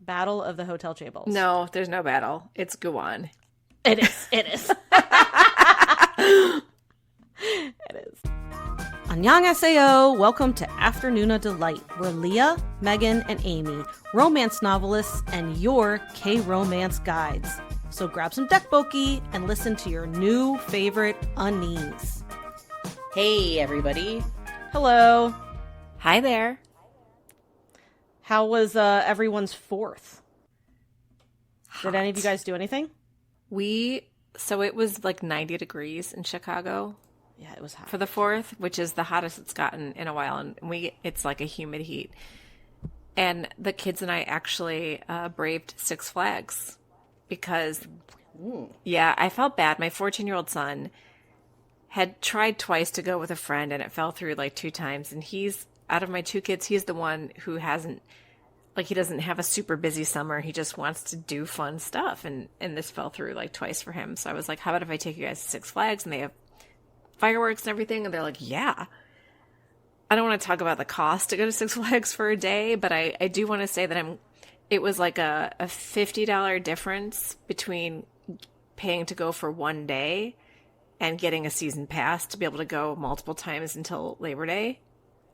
Battle of the Hotel Chaebol. No, there's no battle. It's Guan. It is. It is. It is. Annyeonghaseyo! Welcome to Afternoona Delight, where Leah, Megan, and Amy, romance novelists and your K-romance guides. So grab some dekboki and listen to your new favorite unnies. Hey, everybody. Hello. Hi there. How was everyone's 4th? Did any of you guys do anything? So it was like 90 degrees in Chicago. Yeah, it was hot. For the 4th, which is the hottest it's gotten in a while. And it's like a humid heat. And the kids and I actually braved Six Flags because, yeah, I felt bad. My 14-year-old son had tried twice to go with a friend and it fell through like 2 times. And out of my 2 kids, he's the one who he doesn't have a super busy summer. He just wants to do fun stuff. And this fell through like twice for him. So I was like, how about if I take you guys to Six Flags and they have fireworks and everything? And they're like, yeah. I don't want to talk about the cost to go to Six Flags for a day, but I do want to say that it was like a $50 difference between paying to go for one day and getting a season pass to be able to go multiple times until Labor Day.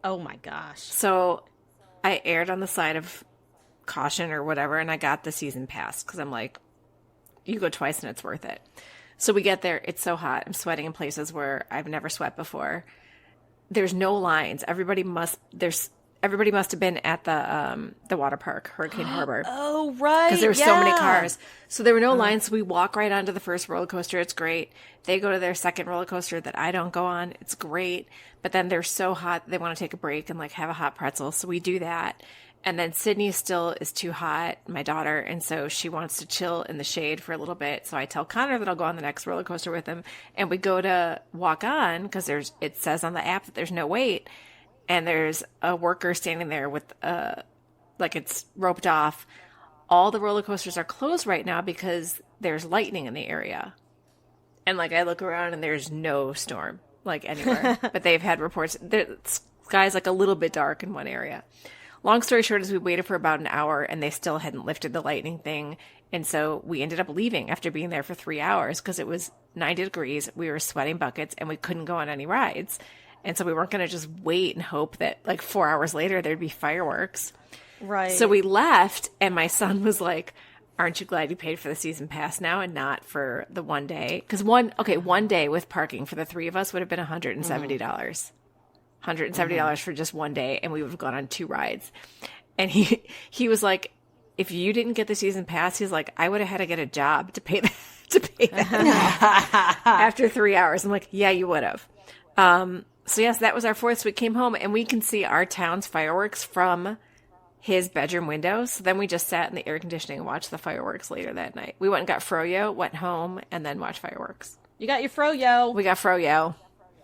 Oh my gosh. So I erred on the side of caution or whatever, and I got the season pass because I'm like, you go twice and it's worth it. So we get there. It's so hot. I'm sweating in places where I've never sweat before. There's no lines. Everybody must have been at the water park, Hurricane Harbor. Oh, right. Because there were so many cars. So there were no lines. So we walk right onto the first roller coaster. It's great. They go to their second roller coaster that I don't go on. It's great. But then they're so hot, they want to take a break and like have a hot pretzel. So we do that. And then Sydney still is too hot, my daughter. And so she wants to chill in the shade for a little bit. So I tell Connor that I'll go on the next roller coaster with him. And we go to walk on because it says on the app that there's no wait. And there's a worker standing there with like it's roped off. All the roller coasters are closed right now because there's lightning in the area. And like I look around and there's no storm like anywhere. But they've had reports. The sky's like a little bit dark in one area. Long story short is we waited for about an hour and they still hadn't lifted the lightning thing. And so we ended up leaving after being there for 3 hours because it was 90 degrees. We were sweating buckets and we couldn't go on any rides. And so we weren't going to just wait and hope that like 4 hours later there'd be fireworks. Right. So we left and my son was like, aren't you glad you paid for the season pass now and not for the one day? Because one day with parking for the 3 of us would have been $170. $170 for just one day, and we would have gone on 2 rides. And he was like, if you didn't get the season pass, he's like, I would have had to get a job to pay that after 3 hours. I'm like, yeah, you would have. So yes, that was our 4th. So we came home and we can see our town's fireworks from his bedroom window. So then we just sat in the air conditioning and watched the fireworks later that night. We went and got froyo, went home, and then watched fireworks. You got your froyo. We got froyo.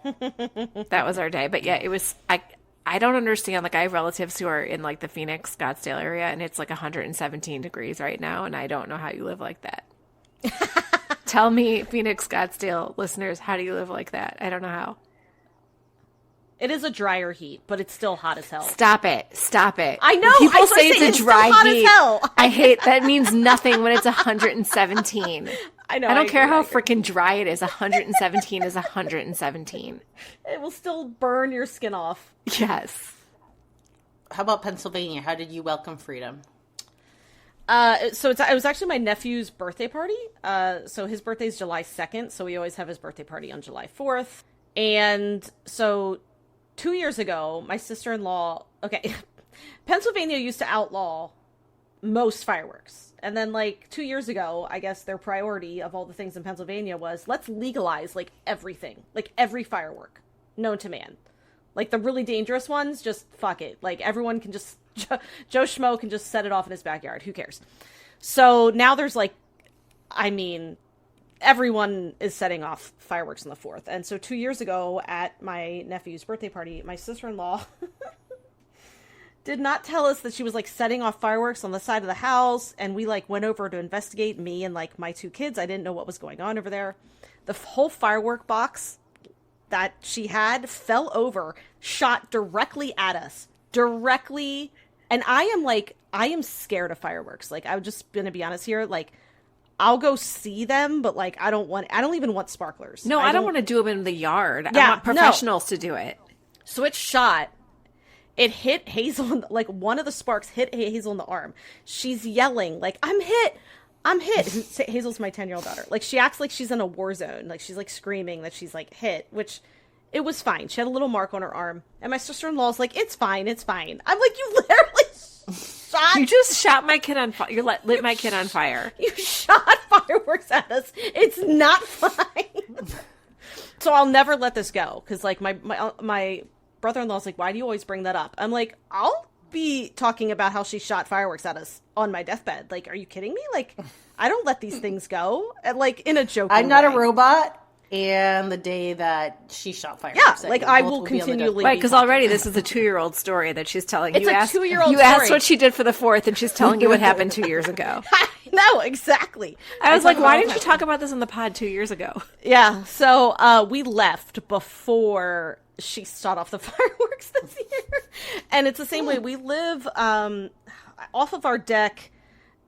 That was our day. But yeah, it was, I don't understand. Like I have relatives who are in like the Phoenix, Scottsdale area and it's like 117 degrees right now. And I don't know how you live like that. Tell me, Phoenix, Scottsdale listeners, how do you live like that? I don't know how. It is a drier heat, but it's still hot as hell. Stop it. I know. When people I say it's a dry hot heat. As hell. I hate that. Means nothing when it's 117. I know. I don't care how freaking dry it is. 117 is 117. It will still burn your skin off. Yes. How about Pennsylvania? How did you welcome freedom? So it was actually my nephew's birthday party. So his birthday's July 2nd. So we always have his birthday party on July 4th. And so 2 years ago, my sister-in-law, Pennsylvania used to outlaw most fireworks. And then like 2 years ago, I guess their priority of all the things in Pennsylvania was let's legalize like everything, like every firework known to man. Like the really dangerous ones, just fuck it. Like everyone can just, Joe Schmo can just set it off in his backyard. Who cares? So now there's like, everyone is setting off fireworks on the 4th. And so 2 years ago at my nephew's birthday party, my sister-in-law did not tell us that she was like setting off fireworks on the side of the house. And we like went over to investigate, me and like my 2 kids. I didn't know what was going on over there. The whole firework box that she had fell over, shot directly at us, directly And I am scared of fireworks. Like, I'm just going to be honest here. Like, I'll go see them, but like, I don't even want sparklers. No, I don't want to do them in the yard. Yeah, I want professionals to do it. So it shot. It hit Hazel, like one of the sparks hit Hazel in the arm. She's yelling, like, I'm hit. I'm hit. Hazel's my 10-year-old daughter. Like, she acts like she's in a war zone. Like, she's like screaming that she's like hit, which it was fine. She had a little mark on her arm. And my sister-in-law's like, it's fine. It's fine. I'm like, you literally shot. You just shot my kid on fire. You lit my kid on fire. You shot fireworks at us. It's not fine. So I'll never let this go. Because, like, my brother-in-law's like, why do you always bring that up? I'm like, I'll be talking about how she shot fireworks at us on my deathbed. Like, are you kidding me? Like, I don't let these things go. Like, in a joking I'm not way. a robot. And the day that she shot fireworks, yeah, like I will continually. Right, because already this is a 2-year-old story that she's telling. It's you. a 2-year-old. You asked what she did for the 4th, and she's telling you what happened 2 years ago. No, exactly. I was like, why didn't you talk about this in the pod 2 years ago? Yeah, so we left before she shot off the fireworks this year, and it's the same way. We live off of our deck.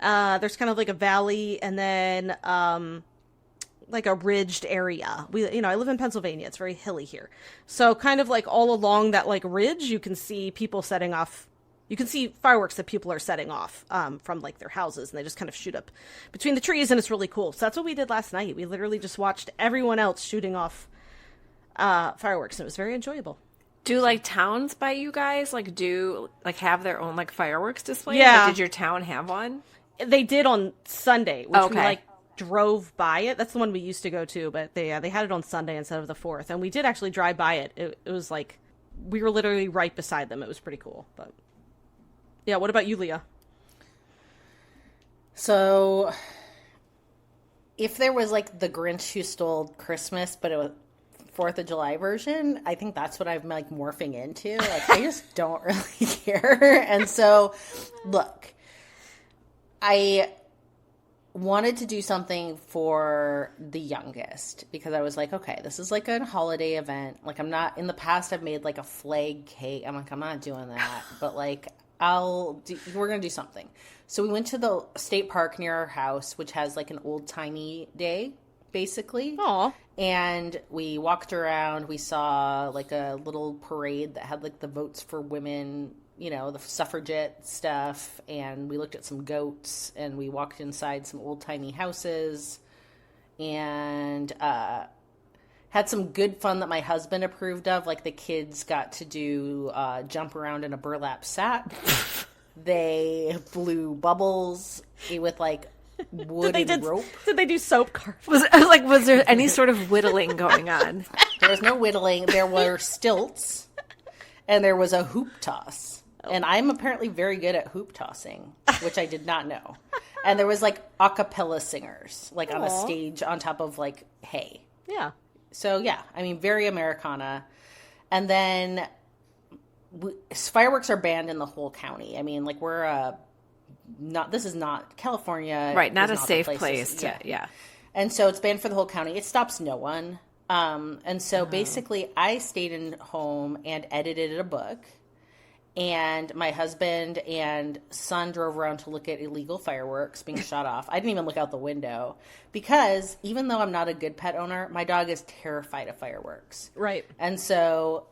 There's kind of like a valley, and then like a ridged area. I live in Pennsylvania. It's very hilly here. So kind of like all along that like ridge, you can see people setting off. You can see fireworks that people are setting off from like their houses, and they just kind of shoot up between the trees, and it's really cool. So that's what we did last night. We literally just watched everyone else shooting off fireworks, and it was very enjoyable. Do like towns by you guys have their own like fireworks display? Yeah. Like, did your town have one? They did on Sunday, which Okay. we like drove by it. That's the one we used to go to, but they had it on Sunday instead of the 4th, and we did actually drive by it. It was like we were literally right beside them. It was pretty cool. But yeah, what about you, Leah? So, if there was like the Grinch Who Stole Christmas, but it was 4th of July version, I think that's what I'm like morphing into. Like, I just don't really care. And so, look, I wanted to do something for the youngest because I was like, okay, this is like a holiday event. Like, I'm not, in the past I've made like a flag cake. I'm like, I'm not doing that, but like we're going to do something. So we went to the state park near our house, which has like an old timey day basically. Aw. And we walked around, we saw like a little parade that had like the votes for women, the suffragette stuff, and we looked at some goats, and we walked inside some old-timey houses, and had some good fun that my husband approved of. Like, the kids got to do jump around in a burlap sack. They blew bubbles with, like, wood and rope. Did they do soap carving? Was there any sort of whittling going on? There was no whittling. There were stilts, and there was a hoop toss. And I'm apparently very good at hoop tossing, which I did not know. And there was like a cappella singers, like on a stage on top of like hay. Yeah. So yeah, I mean, very Americana. And then fireworks are banned in the whole county. I mean, like this is not California. Right, not a the safe place. Yeah. And so it's banned for the whole county. It stops no one. And so basically I stayed in home and edited a book. And my husband and son drove around to look at illegal fireworks being shot off. I didn't even look out the window because even though I'm not a good pet owner, my dog is terrified of fireworks. Right. And so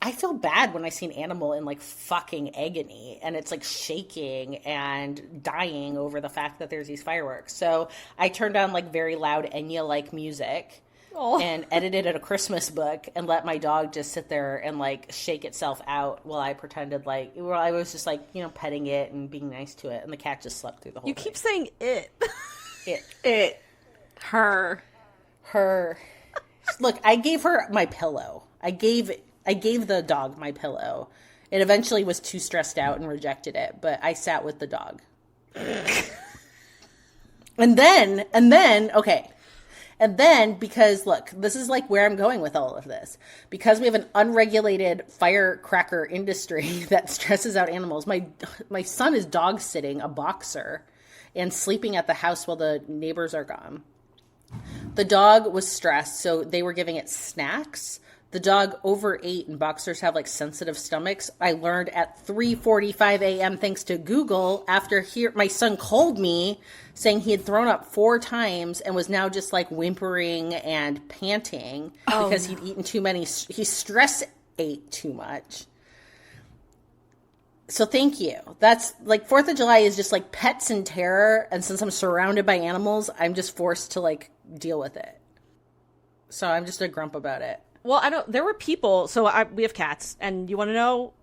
I feel bad when I see an animal in like fucking agony and it's like shaking and dying over the fact that there's these fireworks. So I turned on like very loud Enya-like music. And edited a Christmas book and let my dog just sit there and like shake itself out while I pretended like, I was just like, petting it and being nice to it. And the cat just slept through the whole thing. You keep saying it. It. Her. Look, I gave her my pillow. I gave the dog my pillow. It eventually was too stressed out and rejected it, but I sat with the dog. And then, okay. And then, because, look, this is like where I'm going with all of this. Because we have an unregulated firecracker industry that stresses out animals, my son is dog sitting a boxer and sleeping at the house while the neighbors are gone. The dog was stressed, so they were giving it snacks, the dog overate and boxers have like sensitive stomachs. I learned at 3:45 a.m. thanks to Google after my son called me saying he had thrown up 4 times and was now just like whimpering and panting because he'd eaten too many. He stress ate too much. So thank you. That's like 4th of July is just like pets in terror. And since I'm surrounded by animals, I'm just forced to like deal with it. So I'm just a grump about it. Well, there were people, so we have cats, and you want to know,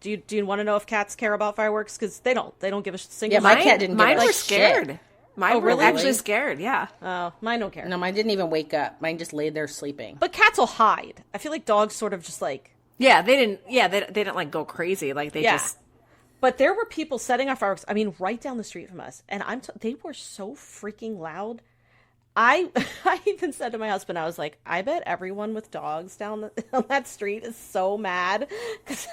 do you want to know if cats care about fireworks? Because they don't give a single shit. Yeah, my cat didn't give a shit. Mine were scared. Mine were actually scared, yeah. Oh, mine don't care. No, mine didn't even wake up. Mine just laid there sleeping. But cats will hide. I feel like dogs sort of just like... Yeah, they didn't like go crazy, like they just... But there were people setting off fireworks, I mean, right down the street from us, and they were so freaking loud. I even said to my husband, I was like, I bet everyone with dogs down on that street is so mad because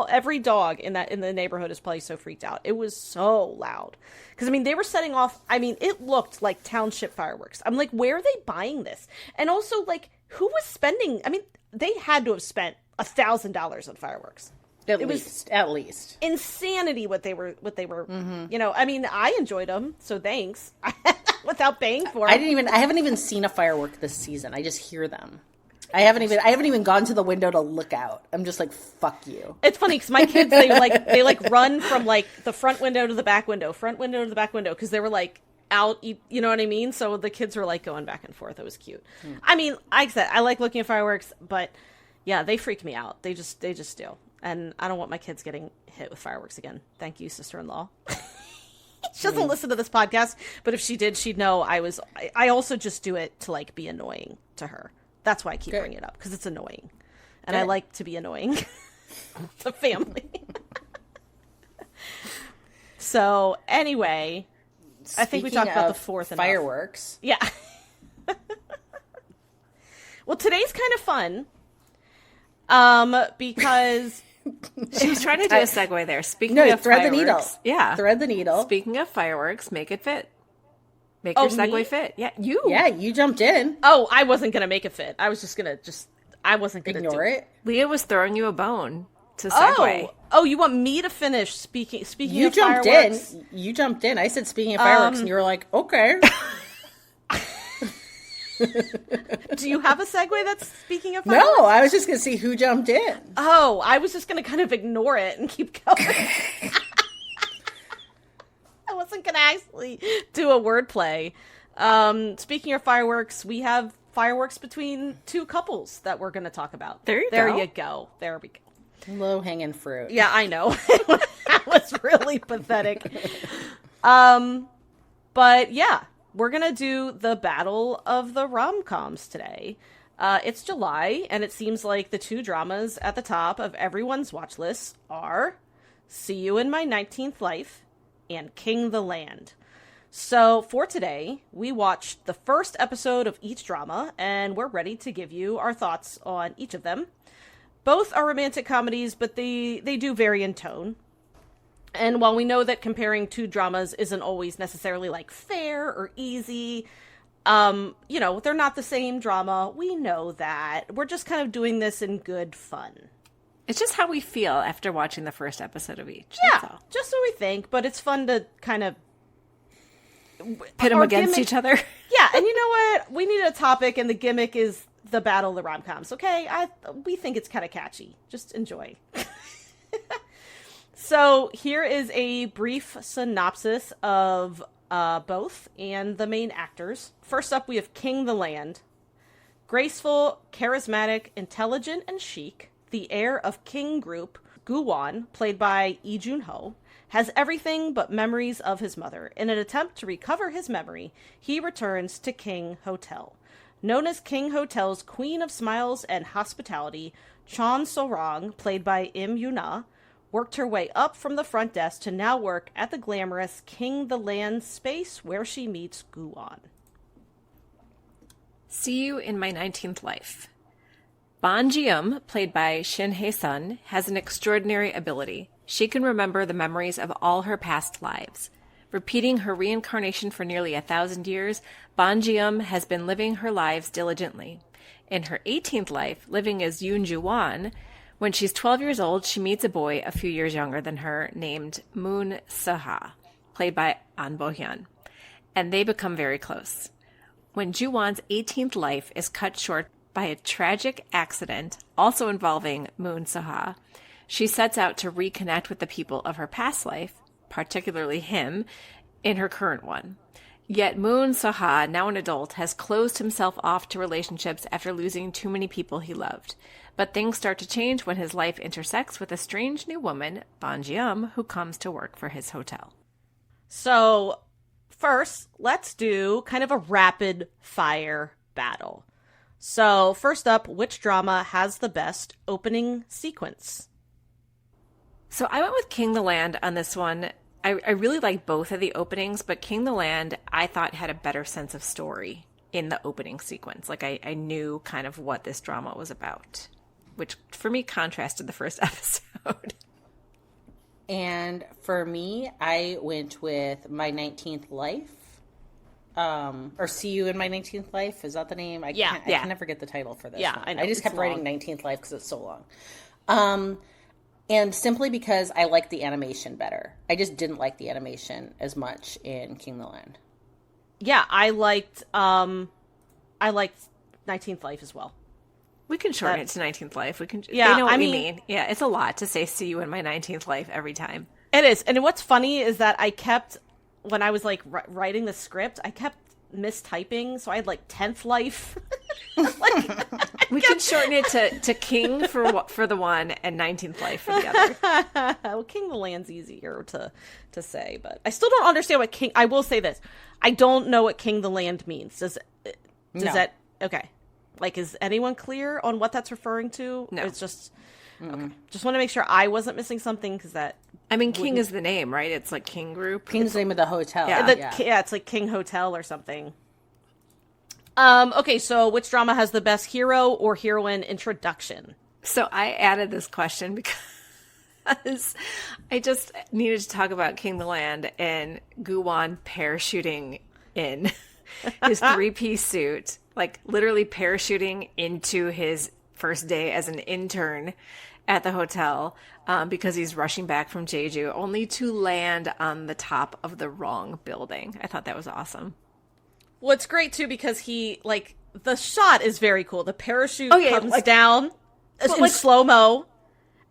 every dog in the neighborhood is probably so freaked out. It was so loud because I mean they were setting off. I mean it looked like township fireworks. I'm like, where are they buying this? And also like who was spending? I mean they had to have spent $1,000 on fireworks. At least insanity what they were. Mm-hmm. You know, I mean I enjoyed them, so thanks. Without paying for them. I haven't even seen a firework this season. I just hear them. I haven't even gone to the window to look out. I'm just like, fuck you. It's funny because my kids they run from like the front window to the back window, because they were like out, you know what I mean? So the kids were like going back and forth. It was cute. I mean, like I said, I like looking at fireworks, but yeah, they freak me out. They just do. And I don't want my kids getting hit with fireworks again. Thank you, sister-in-law. She doesn't listen to this podcast, but if she did, she'd know I also just do it to like be annoying to her. That's why I keep bringing it up, because it's annoying. And I like to be annoying to family. So anyway, I think we talked about the 4th and fireworks. Yeah. Well, today's kind of fun. Because she was trying to do a segue there. Speaking of thread fireworks, the needle. Yeah, thread the needle. Speaking of fireworks, make it fit. Make your segue fit. Yeah, you. Yeah, you jumped in. Oh, I wasn't gonna make it fit. I was just gonna I wasn't gonna ignore it. Leah was throwing you a bone to segue. Oh, you want me to finish speaking? You of jumped fireworks? in. You jumped in. I said speaking of fireworks, and you were like, okay. Do you have a segue that's speaking of fireworks? No, I was just going to see who jumped in. Oh, I was just going to kind of ignore it and keep going. I wasn't going to actually do a wordplay. Speaking of fireworks, we have fireworks between 2 couples that we're going to talk about. There you go. There we go. Low-hanging fruit. Yeah, I know. That was really pathetic. But yeah. We're going to do the Battle of the Romcoms today. It's July, and it seems like the 2 dramas at the top of everyone's watch list are See You in My 19th Life and King the Land. So for today, we watched the first episode of each drama, and we're ready to give you our thoughts on each of them. Both are romantic comedies, but they do vary in tone. And while we know that comparing 2 dramas isn't always necessarily like fair or easy, you know, they're not the same drama. We know that. We're just kind of doing this in good fun. It's just how we feel after watching the first episode of each. Yeah, just what we think. But it's fun to kind of pit them against each other. Yeah, and you know what? We needed a topic, and the gimmick is the Battle of the Romcoms. Okay, we think it's kind of catchy. Just enjoy. So here is a brief synopsis of both and the main actors. First up, we have King the Land. Graceful, charismatic, intelligent, and chic, the heir of King Group, Gu-won, played by Lee Jun-ho, has everything but memories of his mother. In an attempt to recover his memory, he returns to King Hotel. Known as King Hotel's Queen of Smiles and Hospitality, Chon So-rang, played by Im Yoon-ah, worked her way up from the front desk to now work at the glamorous King the Land space where she meets Gu-won. See You in My 19th Life. Ban Ji-eum, played by Shin Hae-sun, has an extraordinary ability. She can remember the memories of all her past lives. Repeating her reincarnation for nearly 1,000 years, Ban Ji-eum has been living her lives diligently. In her 18th life, living as Yoon Ju-won, when she's 12 years old, she meets a boy a few years younger than her named Moon Se-ha, played by An Bo-hyun, and they become very close. When Ju-won's 18th life is cut short by a tragic accident, also involving Moon Se-ha, she sets out to reconnect with the people of her past life, particularly him, in her current one. Yet Moon Se-ha, now an adult, has closed himself off to relationships after losing too many people he loved. But things start to change when his life intersects with a strange new woman, Ban Ji-um, who comes to work for his hotel. So, first, let's do kind of a rapid fire battle. So, first up, which drama has the best opening sequence? So I went with King the Land on this one. I really like both of the openings, but King the Land I thought had a better sense of story in the opening sequence. Like I knew kind of what this drama was about, which for me contrasted the first episode. And for me, I went with My 19th Life. Or See You in My 19th Life. Is that the name? I can never get the title for this one. I know, I just kept long. writing 19th Life because it's so long. And simply because I liked the animation better. I just didn't like the animation as much in King the Land. Yeah, I liked 19th Life as well. We can shorten it to 19th Life. We can. Yeah, they know what we mean. Yeah, it's a lot to say "See You in My 19th Life" every time. It is. And what's funny is that I kept, when I was like writing the script, I kept mistyping. So I had like 10th Life. We can shorten it to King for the one and 19th Life for the other. Well, King the Land's easier to say, but I still don't understand what King. I will say this: I don't know what King the Land means. Does that okay? Like, is anyone clear on what that's referring to? No, it's just okay. Just want to make sure I wasn't missing something because that. I mean, King is the name, right? It's like King Group. King's the name of the hotel. Yeah, it's like King Hotel or something. Okay, so which drama has the best hero or heroine introduction? So I added this question because I just needed to talk about King the Land and Gu-won parachuting in his three-piece suit, like literally parachuting into his first day as an intern at the hotel because he's rushing back from Jeju, only to land on the top of the wrong building. I thought that was awesome. Well, it's great, too, because he, like, the shot is very cool. The parachute comes like, down in slow-mo,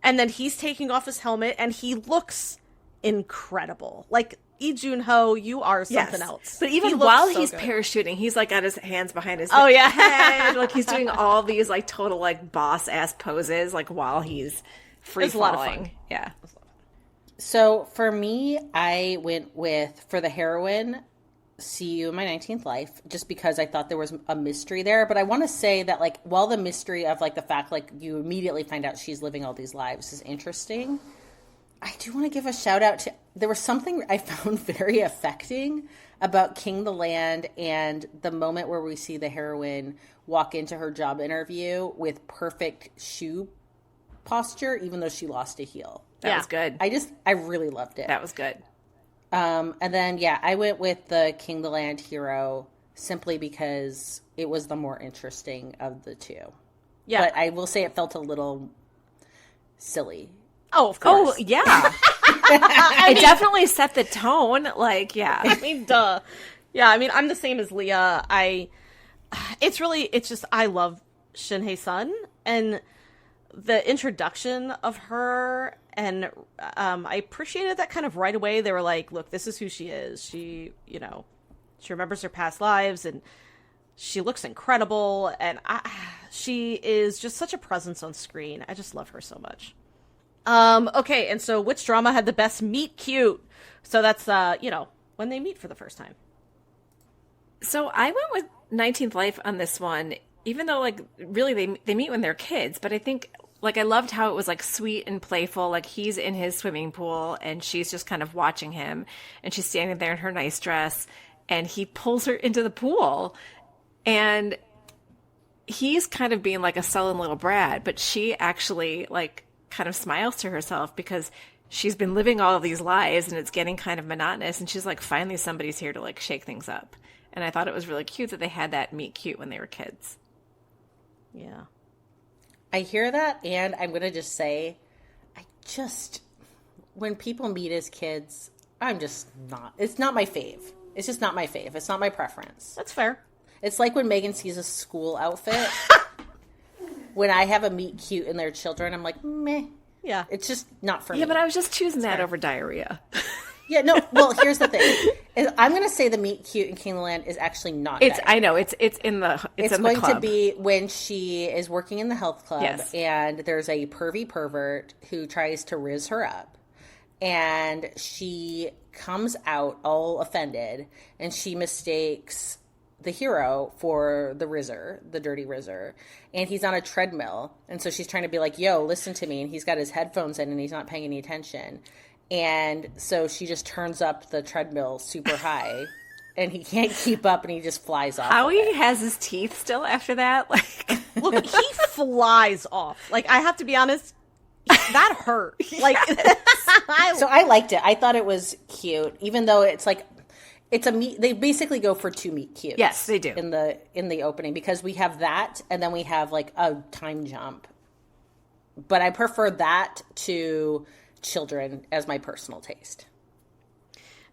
and then he's taking off his helmet, and he looks incredible. Like, Lee Jun-ho, you are something else. But even while he's parachuting, he's, like, got his hands behind his head. Like, he's doing all these, like, total, like, boss-ass poses, like, while he's free-falling. A lot of fun. Yeah. So, for me, I went with, for the heroine, See You in My 19th Life, just because I thought there was a mystery there. But I want to say that, like, while the mystery of, like, the fact, like, you immediately find out she's living all these lives is interesting, I do want to give a shout out to, there was something I found very affecting about King the Land and the moment where we see the heroine walk into her job interview with perfect shoe posture, even though she lost a heel. That was good. I really loved it. That was good. And then, I went with the King the Land hero simply because it was the more interesting of the two. Yeah. But I will say it felt a little silly. Oh, of course. Oh, yeah. It definitely set the tone. Like, yeah. I mean, duh. Yeah, I mean, I'm the same as Leah. I love Shin Hae-sun, and the introduction of her, and I appreciated that kind of right away. They were like, look, this is who she is. She, she remembers her past lives, and she looks incredible, and she is just such a presence on screen. I just love her so much. Okay, and so which drama had the best meet cute? So that's, when they meet for the first time. So I went with 19th Life on this one, even though, like, really they meet when they're kids, but I think, like, I loved how it was, like, sweet and playful. Like, he's in his swimming pool, and she's just kind of watching him, and she's standing there in her nice dress, and he pulls her into the pool, and he's kind of being, like, a sullen little brat, but she actually, like, kind of smiles to herself because she's been living all of these lives, and it's getting kind of monotonous, and she's like, finally somebody's here to, like, shake things up. And I thought it was really cute that they had that meet cute when they were kids. Yeah. I hear that, and I'm going to just say, when people meet as kids, I'm just not, it's not my fave. It's just not my fave. It's not my preference. That's fair. It's like when Megan sees a school outfit. When I have a meet cute in their children, I'm like, meh. Yeah. It's just not for me. Yeah, but I was just choosing that over diarrhea. Yeah, no. Well, here's the thing. I'm going to say the meet cute in King of the Land is actually not. It's. diarrhea. I know. It's in the. It's in going the club. to be when she is working in the health club, Yes. and there's a pervy pervert who tries to riz her up, and she comes out all offended, and she mistakes the hero for the rizzer, the dirty rizzer, and he's on a treadmill, and so she's trying to be like, yo, listen to me, and he's got his headphones in and he's not paying any attention, and so she just turns up the treadmill super high and he can't keep up and he just flies off. Howie has his teeth still after that. Like, Look, he flies off. Like, I have to be honest, that hurt. Like, so I liked it. I thought it was cute, even though it's like, it's a meet. They basically go for two meet cutes. Yes, they do in the opening, because we have that, and then we have like a time jump. But I prefer that to children as my personal taste.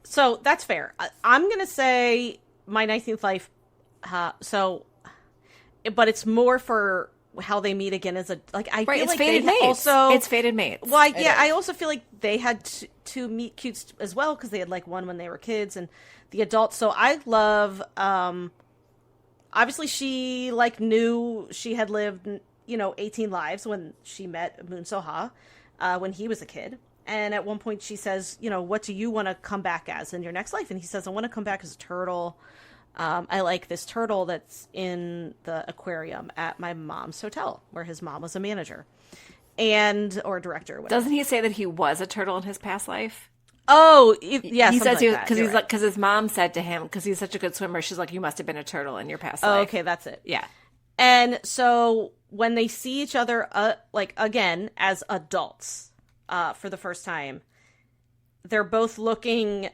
So that's fair. I'm gonna say my 19th life. But it's more for how they meet again as a like. I feel it's like fated they mates. also It's fated mates. Well, yeah, I also feel like they had two meet cutes as well, because they had like one when they were kids and the adults. So I love. Obviously, she like knew she had lived 18 lives when she met Moon Soha, when he was a kid. And at one point she says, what do you want to come back as in your next life? And he says, I want to come back as a turtle. I like this turtle that's in the aquarium at my mom's hotel, where his mom was a manager or director. Or whatever. Doesn't he say that he was a turtle in his past life? Oh, yeah. He says because his mom said to him, because he's such a good swimmer, she's like, you must have been a turtle in your past Oh, life. okay, that's it. Yeah. And so when they see each other, like again as adults, for the first time, they're both looking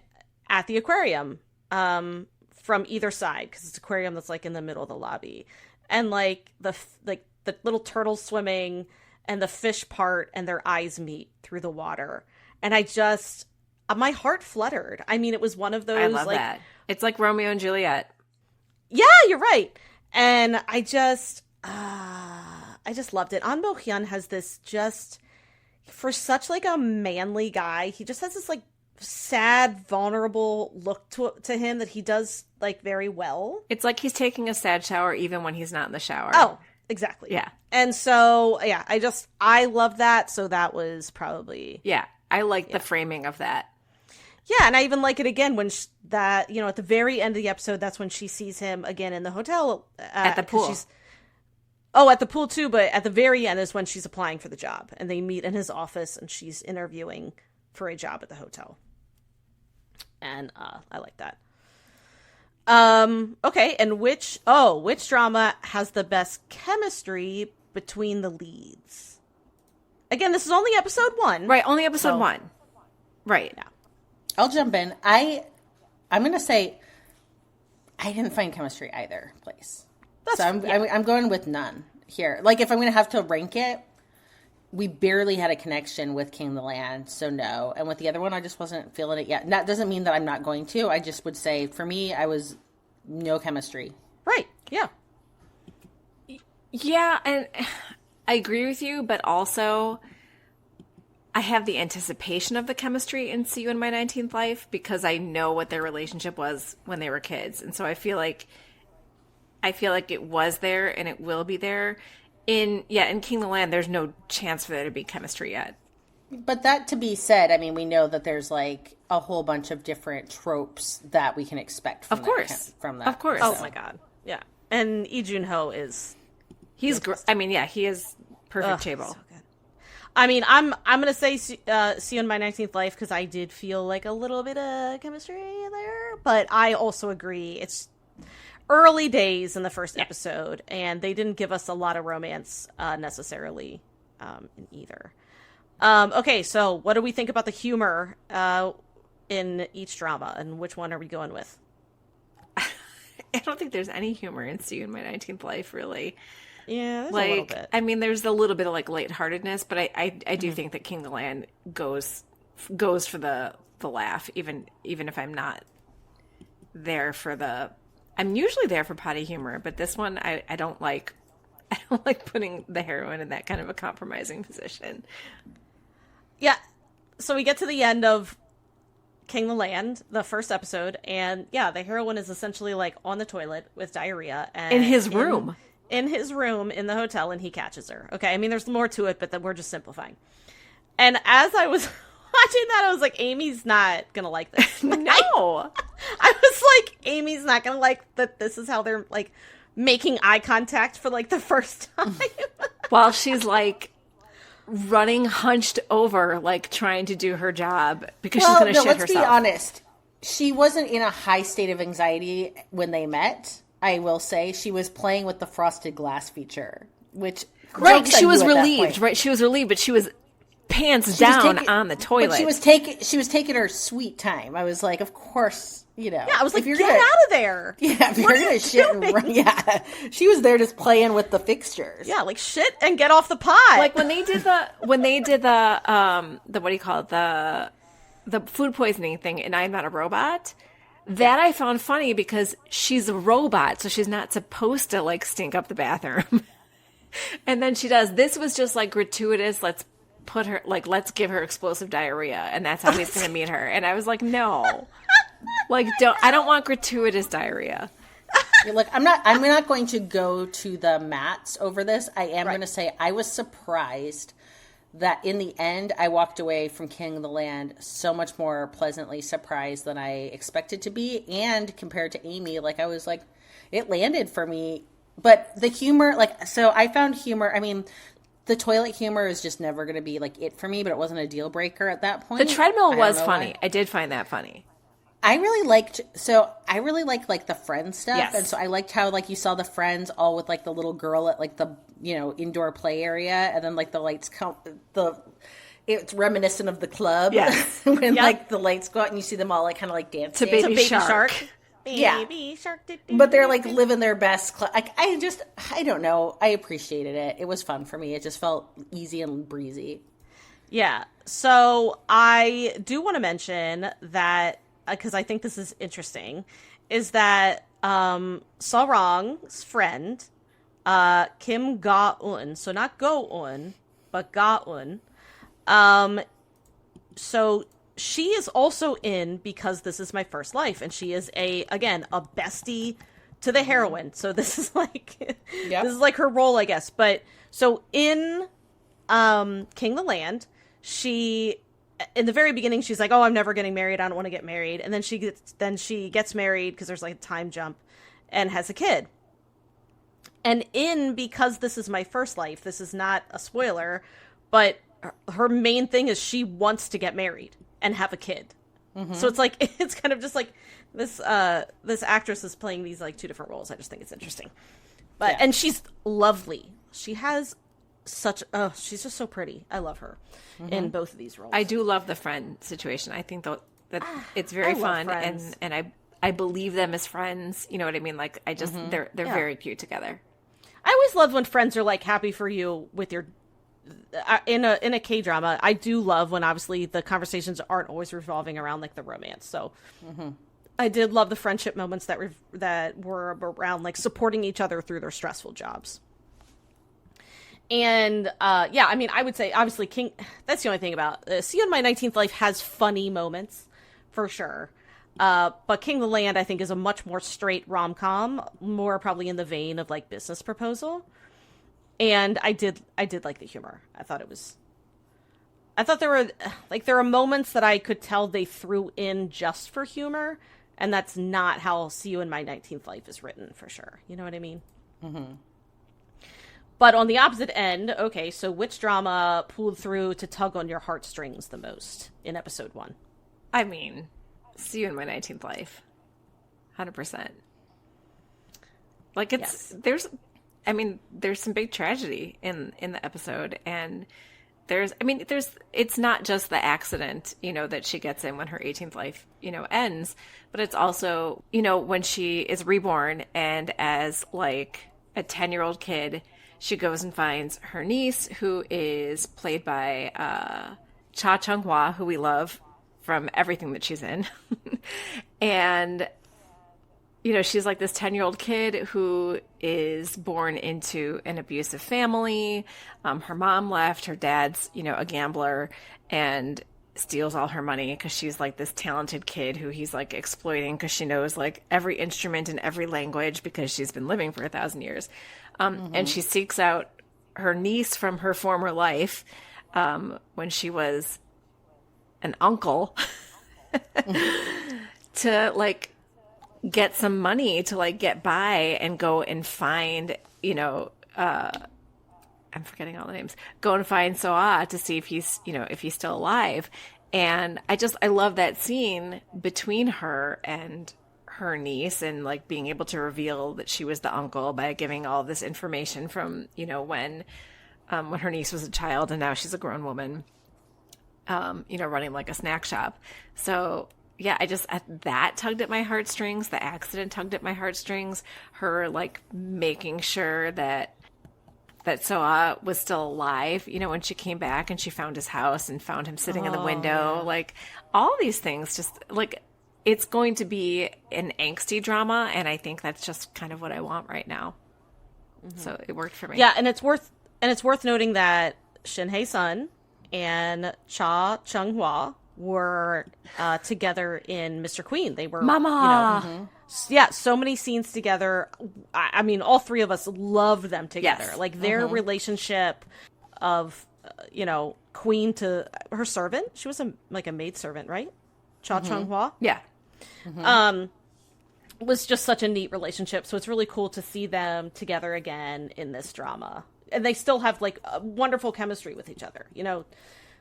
at the aquarium, from either side, because it's an aquarium that's like in the middle of the lobby, and like the little turtles swimming and the fish part, and their eyes meet through the water, and I just my heart fluttered. I mean, it was one of those. I love like, that. It's like Romeo and Juliet. Yeah, you're right. And I just loved it. An Bo-hyun has this just, for such like a manly guy, he just has this like sad, vulnerable look to him that he does like very well. It's like he's taking a sad shower even when he's not in the shower. Oh, exactly. Yeah. And so, yeah, I love that. So that was probably. Yeah. I like the framing of that. Yeah, and I even like it again when at the very end of the episode, that's when she sees him again in the hotel. At the pool. At the pool too, but at the very end is when she's applying for the job. And they meet in his office, and she's interviewing for a job at the hotel. And I like that. Okay, and which drama has the best chemistry between the leads? Again, this is only episode 1. Right, only episode 1. Right. Yeah. I'll jump in. I'm going to say I didn't find chemistry either place. I'm going with none here. Like, if I'm going to have to rank it, we barely had a connection with King of the Land, so no. And with the other one, I just wasn't feeling it yet. And that doesn't mean that I'm not going to. I just would say, for me, I was no chemistry. Right. Yeah. Yeah, and I agree with you, but also I have the anticipation of the chemistry in See You in My 19th Life because I know what their relationship was when they were kids. And so I feel like it was there and it will be there. In King of the Land, there's no chance for there to be chemistry yet. But that to be said, I mean, we know that there's like a whole bunch of different tropes that we can expect from Of course. that. Of course. Oh my God. Yeah. And Lee Jun-ho is... He's great. I mean, yeah, he is perfect Chable. So good. I mean, I'm going to say See You in My 19th Life because I did feel like a little bit of chemistry there. But I also agree. It's early days in the first episode, and they didn't give us a lot of romance necessarily in either. Okay, so what do we think about the humor in each drama, and which one are we going with? I don't think there's any humor in See You in My 19th Life, really. Yeah, there's like, a little bit. I mean, there's a little bit of like lightheartedness, but I do think that King of the Land goes for the laugh, even if I'm not there for the. I'm usually there for potty humor, but this one I don't like. I don't like putting the heroine in that kind of a compromising position. Yeah. So we get to the end of King of the Land, the first episode, and yeah, the heroine is essentially like on the toilet with diarrhea and In his room. In his room in the hotel, and he catches her. Okay, I mean there's more to it, but then we're just simplifying. And as I was watching that, I was like, Amy's not gonna like this. No. I was like, Amy's not gonna like that this is how they're like making eye contact for like the first time. While she's like running hunched over, like trying to do her job because she's going to shit let's herself. Be honest. She wasn't in a high state of anxiety when they met. I will say she was playing with the frosted glass feature, which right. She was relieved, right? She was relieved, but she was pants down on the toilet. But she was taking her sweet time. I was like, of course, you know. Yeah, I was like, get out of there. Yeah, if you're gonna shit and run, yeah. She was there just playing with the fixtures. Yeah, like shit and get off the pot. Like when they did the what do you call it, the food poisoning thing in I'm Not a Robot. That I found funny because she's a robot, so she's not supposed to like stink up the bathroom. And then she does. This was just like gratuitous. Let's give her explosive diarrhea, and that's how he's going to meet her. And I was like, no, like I don't want gratuitous diarrhea. Look, I'm not going to go to the mats over this. I am going to say I was surprised that in the end I walked away from King of the Land so much more pleasantly surprised than I expected to be, and compared to Amy, like I was like, it landed for me. But the humor, like, so I found humor. I mean, the toilet humor is just never going to be like it for me, but it wasn't a deal breaker at that point. The treadmill was funny. Why. I did find that funny. I really liked like the Friends stuff. Yes. And so I liked how like you saw the Friends all with like the little girl at like the, you know, indoor play area, and then like the lights come, it's reminiscent of the club. Yes. When like the lights go out and you see them all like kind of like dancing. To Baby Shark. Baby Shark. But they're like living their best. Like I don't know. I appreciated it. It was fun for me. It just felt easy and breezy. Yeah. So I do want to mention that, because I think this is interesting, is that Sarang's friend, Kim Ga-eun, so not Go-eun, but Ga-eun, so she is also in Because This Is My First Life, and she is a bestie to the heroine. So this is like this is like her role, I guess. But so in King of the Land, she in the very beginning she's like, "Oh, I'm never getting married. I don't want to get married." And then she gets married because there's like a time jump, and has a kid. And in Because This Is My First Life, this is not a spoiler, but her main thing is she wants to get married and have a kid. Mm-hmm. So it's like, it's kind of just like this actress is playing these like two different roles. I just think it's interesting. But and she's lovely. She has she's just so pretty. I love her in both of these roles. I do love the friend situation. I think that it's very fun, and I believe them as friends. You know what I mean? Like I just they're very cute together. I always love when friends are like happy for you with your in a K-drama. I do love when obviously the conversations aren't always revolving around like the romance. So I did love the friendship moments that were around like supporting each other through their stressful jobs. And I mean, I would say obviously King. That's the only thing about See You in My 19th Life has funny moments for sure. But King of the Land, I think, is a much more straight rom-com, more probably in the vein of like Business Proposal. And I did like the humor. I thought there were moments that I could tell they threw in just for humor, and that's not how See You in My 19th Life is written for sure. You know what I mean? Mm-hmm. But on the opposite end, okay, so which drama pulled through to tug on your heartstrings the most in episode 1? I mean, See You in My 19th Life. 100%. Like there's some big tragedy in the episode, and it's not just the accident, you know, that she gets in when her 18th life, you know, ends, but it's also, you know, when she is reborn and as like a 10-year-old kid, she goes and finds her niece, who is played by Cha Chung-hwa, who we love from everything that she's in. And, you know, she's like this 10-year-old kid who is born into an abusive family. Her mom left, her dad's, you know, a gambler, and steals all her money because she's like this talented kid who he's like exploiting because she knows like every instrument in every language because she's been living for 1,000 years. And she seeks out her niece from her former life when she was an uncle to like get some money to like get by and go and find, you know, I'm forgetting all the names. Go and find Soa to see if he's, you know, if he's still alive. And I love that scene between her and her niece and like being able to reveal that she was the uncle by giving all this information from, you know, when her niece was a child and now she's a grown woman, you know, running like a snack shop. So yeah, that tugged at my heartstrings. The accident tugged at my heartstrings. Her like making sure that Soa was still alive, you know, when she came back and she found his house and found him sitting in the window. Yeah. Like all these things, just like it's going to be an angsty drama. And I think that's just kind of what I want right now. Mm-hmm. So it worked for me. Yeah. And it's worth noting that Shin Hae-sun and Cha Chung-hwa were together in Mr. Queen. They were, Mama. You know, yeah, so many scenes together. I mean, all three of us love them together. Yes. Like their relationship of, you know, Queen to her servant. She was like a maidservant, right? Cha Chung-hwa. Yeah. Was just such a neat relationship. So it's really cool to see them together again in this drama. And they still have like a wonderful chemistry with each other. You know,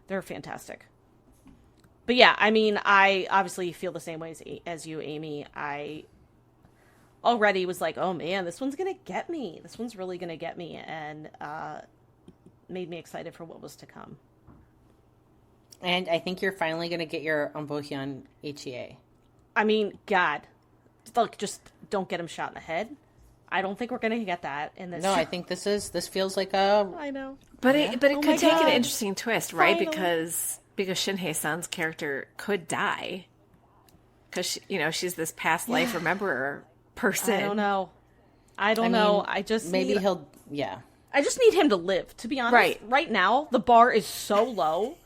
they're fantastic. But yeah, I mean, I obviously feel the same way as you, Amy. I already was like, oh man, this one's going to get me. This one's really going to get me. And made me excited for what was to come. And I think you're finally going to get your Onbohyun HEA. I mean, God, look, just don't get him shot in the head. I don't think we're going to get that in this. No, I think this feels like a... I know. But it could take God. an interesting twist, right? Finally. Because Shin Hae-sun's character could die. Because, you know, she's this past life rememberer person. I don't know. I know. I just maybe he'll... Yeah. I just need him to live, to be honest. Right now, the bar is so low.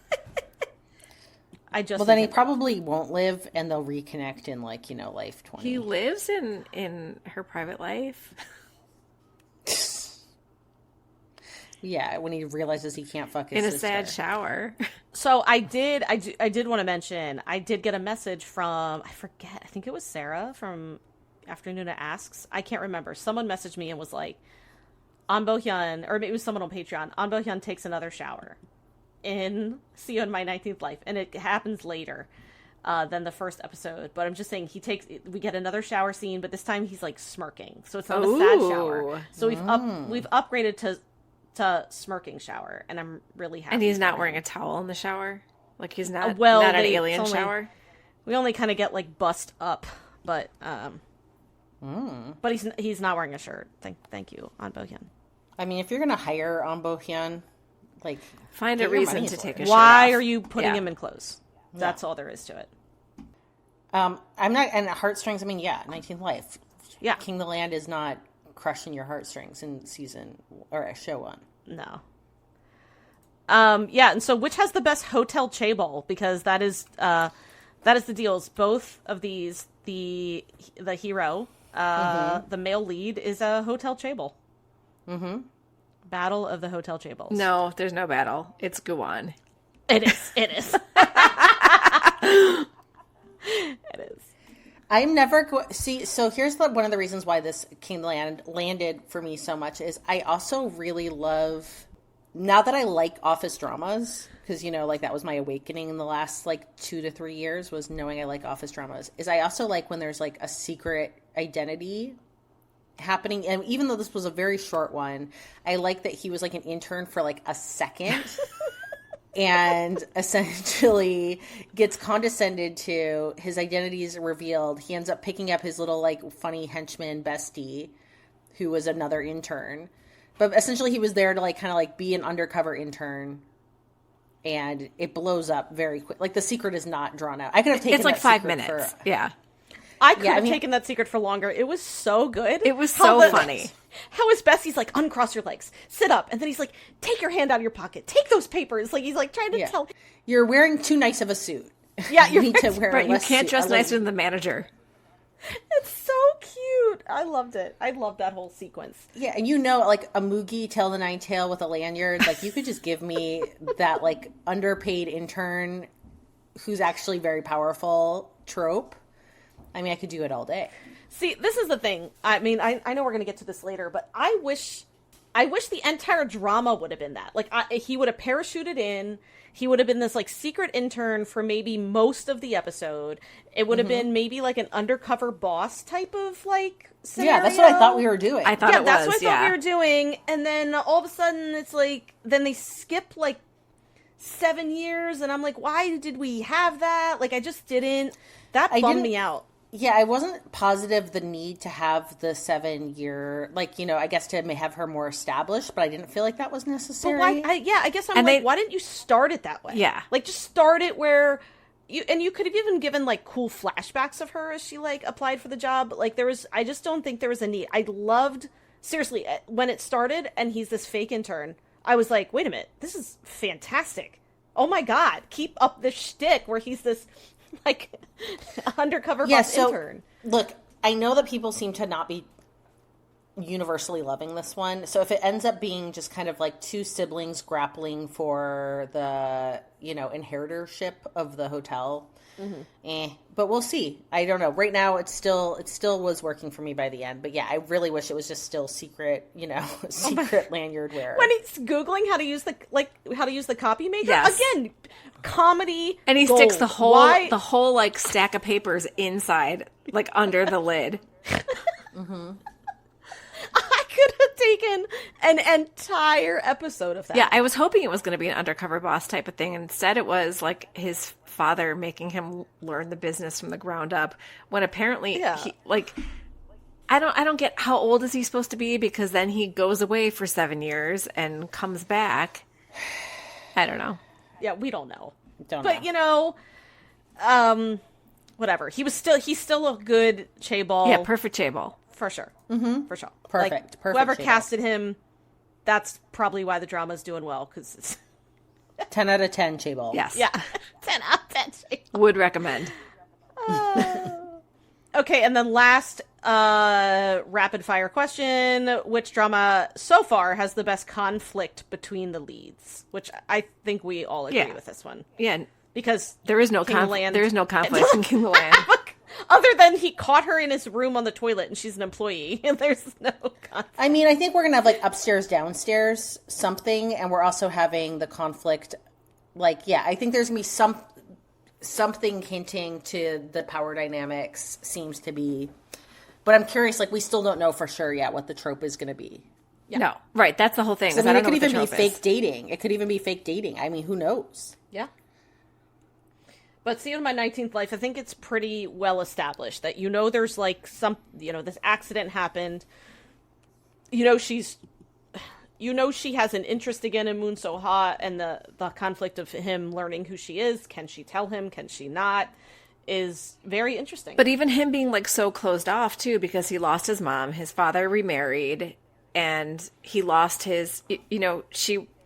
Well, then he probably won't live, and they'll reconnect in, like, you know, life 20. He lives in her private life. Yeah, when he realizes he can't fuck his sister. In a sad shower. So I did want to mention, I did get a message from, I forget, I think it was Sarah from Afternoona Asks. I can't remember. Someone messaged me and was like, An Bo-hyun, or maybe it was someone on Patreon, An Bo-hyun takes another shower in See You in My 19th Life. And it happens later than the first episode. But I'm just saying, we get another shower scene, but this time he's like smirking. So it's not a sad shower. So we've upgraded to smirking shower, and I'm really happy. And he's not wearing a towel in the shower? Like he's not, not an alien shower? We only kind of get like bust up, but he's not wearing a shirt. Thank you, An Bo-hyun. I mean, if you're going to hire An Bo-hyun, like... Find a reason to take a shirt Why off. are you putting him in clothes? That's all there is to it. I'm not... And heartstrings, I mean, 19th Life. Yeah. King the Land is not crushing your heartstrings in season... or show one. No. And so which has the best hotel chaebol? Because that is the deals. Both of these, the hero, the male lead is a hotel chaebol. Mm-hmm. Battle of the hotel chaebols. No, there's no battle. It's Guwon. It is. It is. I'm never see. So here's one of the reasons why this King Land landed for me so much is I also really love, now that I like office dramas, because you know, like that was my awakening in the last like 2 to 3 years, was knowing I like office dramas. Is I also like when there's like a secret identity happening, and even though this was a very short one, I like that he was like an intern for like a second. And essentially gets condescended to, his identity is revealed. He ends up picking up his little, like, funny henchman bestie, who was another intern. But essentially he was there to like kind of like be an undercover intern, and it blows up very quick. Like the secret is not drawn out. I could have taken It's like that 5 secret minutes. for, Yeah. I could have taken that secret for longer. It was so good. It was so funny. How is Bessie's like, uncross your legs, sit up, and then he's like, take your hand out of your pocket, take those papers. Like he's like trying to tell. You're wearing too nice of a suit. Yeah, you need to wear right. a less You can't suit. dress nicer than the manager. It's so cute. I loved it. I loved that whole sequence. Yeah, and like a Moogie tell the nine tail with a lanyard. Like you could just give me that like underpaid intern who's actually very powerful trope. I mean, I could do it all day. See, this is the thing. I mean, I know we're going to get to this later, but I wish the entire drama would have been that. Like, he would have parachuted in. He would have been this, like, secret intern for maybe most of the episode. It would have been maybe, like, an undercover boss type of, like, scenario. Yeah, that's what I thought we were doing. I thought that's what I thought we were doing. And then all of a sudden, it's like, then they skip, like, 7 years. And I'm like, why did we have that? Like, I just didn't. That bummed me out. Yeah, I wasn't positive the need to have the 7 year, like, I guess to have her more established, but I didn't feel like that was necessary. But why? I guess why didn't you start it that way? Yeah. Like, just start it where you could have even given, like, cool flashbacks of her as she, like, applied for the job. But, like, I just don't think there was a need. I loved, seriously, when it started and he's this fake intern, I was like, wait a minute, this is fantastic. Oh my God, keep up this shtick where he's this, like, undercover intern. Look, I know that people seem to not be universally loving this one. So if it ends up being just kind of like two siblings grappling for the, inheritorship of the hotel, but we'll see. I don't know. Right now, it still was working for me by the end. But yeah, I really wish it was just still secret, secret lanyard wearer. When he's Googling how to use the copy maker, yes. Again, comedy, and he gold. sticks the whole like stack of papers inside, like under the lid. I could have taken an entire episode of that. Yeah, I was hoping it was going to be an undercover boss type of thing. Instead, it was like his father making him learn the business from the ground up. When apparently, he, like, I don't get how old is he supposed to be, because then he goes away for 7 years and comes back. I don't know. Yeah, we don't know. But whatever. He's still a good Chaebol. Yeah, perfect Chaebol. For sure. For sure. Perfect. Whoever Chaebol. casted him, that's probably why the drama's doing well, because it's 10 out of 10 Chaebol. Yes. Yeah. 10 out of 10 Chaebol. Would recommend. Okay, and then last rapid fire question: which drama so far has the best conflict between the leads? Which I think we all agree with this one. Yeah, because there is no conflict. There is no conflict in King of the Land. Other than he caught her in his room on the toilet and she's an employee. And there's no conflict. I mean, I think we're going to have like upstairs, downstairs something. And we're also having the conflict. Like, yeah, I think there's going to be something hinting to the power dynamics seems to be. But I'm curious, like, we still don't know for sure yet what the trope is going to be. Yeah. No, right. That's the whole thing. I mean, it could even be fake dating. It could even be fake dating. I mean, who knows? Yeah. But see, in My 19th Life, I think it's pretty well established that, there's like this accident happened. She has an interest again in Moon So Ha, and the conflict of him learning who she is. Can she tell him? Can she not? Is very interesting. But even him being like so closed off too, because he lost his mom, his father remarried, and he lost his,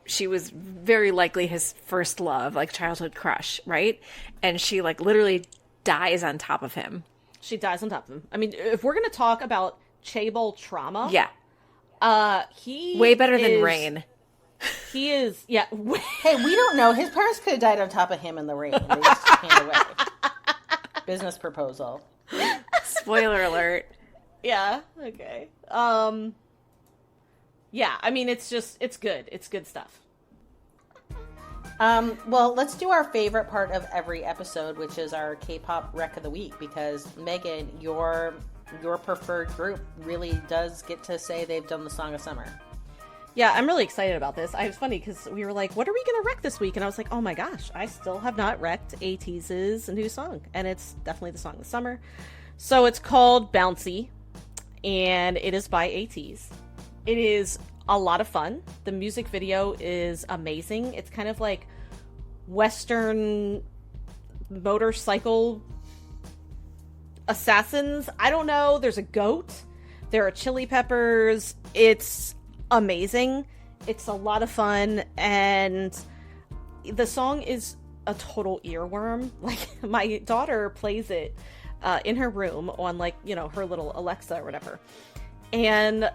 she was very likely his first love, like childhood crush, right? And she like literally dies on top of him. She dies on top of him. I mean, if we're going to talk about Chaebol trauma. Yeah. He way better than Rain. He is, yeah. Hey, we don't know. His parents could have died on top of him in the rain. They just came away. Business proposal. Spoiler alert. Yeah. Okay. Yeah, I mean, it's good. It's good stuff. Well, let's do our favorite part of every episode, which is our K-pop Rec of the Week, because Megan, your preferred group really does get to say they've done the Song of Summer. Yeah, I'm really excited about this. It was funny because we were like, what are we going to rec this week? And I was like, oh my gosh, I still have not wrecked ATEEZ's new song. And it's definitely the Song of the Summer. So it's called Bouncy, and it is by ATEEZ. It is a lot of fun. The music video is amazing. It's kind of like Western motorcycle assassins. I don't know. There's a goat. There are chili peppers. It's amazing. It's a lot of fun. And the song is a total earworm. Like, my daughter plays it in her room on, like, you know, her little Alexa or whatever. And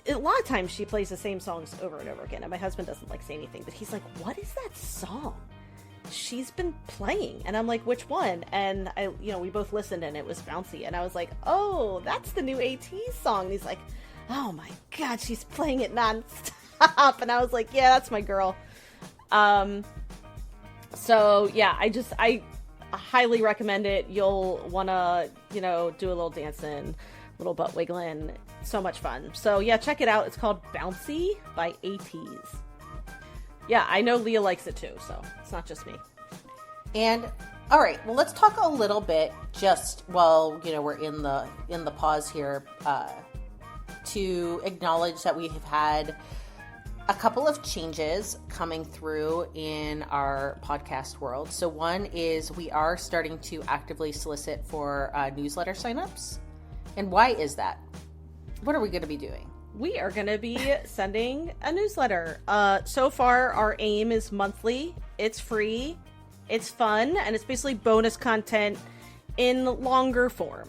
a lot of times she plays the same songs over and over again. And my husband doesn't like say anything, but he's like, what is that song she's been playing? And I'm like, which one? And we both listened and it was Bouncy. And I was like, oh, that's the new AT song. And he's like, oh my God, she's playing it nonstop. And I was like, yeah, that's my girl. So yeah, I highly recommend it. You'll want to, do a little dancing, little butt wiggling. So much fun. So yeah, check it out. It's called Bouncy by ATs. Yeah, I know Leah likes it too, so it's not just me. And all right, well, let's talk a little bit just while we're in the pause here to acknowledge that we have had a couple of changes coming through in our podcast world. So one is we are starting to actively solicit for newsletter signups. And why is that? What are we going to be doing? We are going to be sending a newsletter. So far, our aim is monthly. It's free. It's fun. And it's basically bonus content in longer form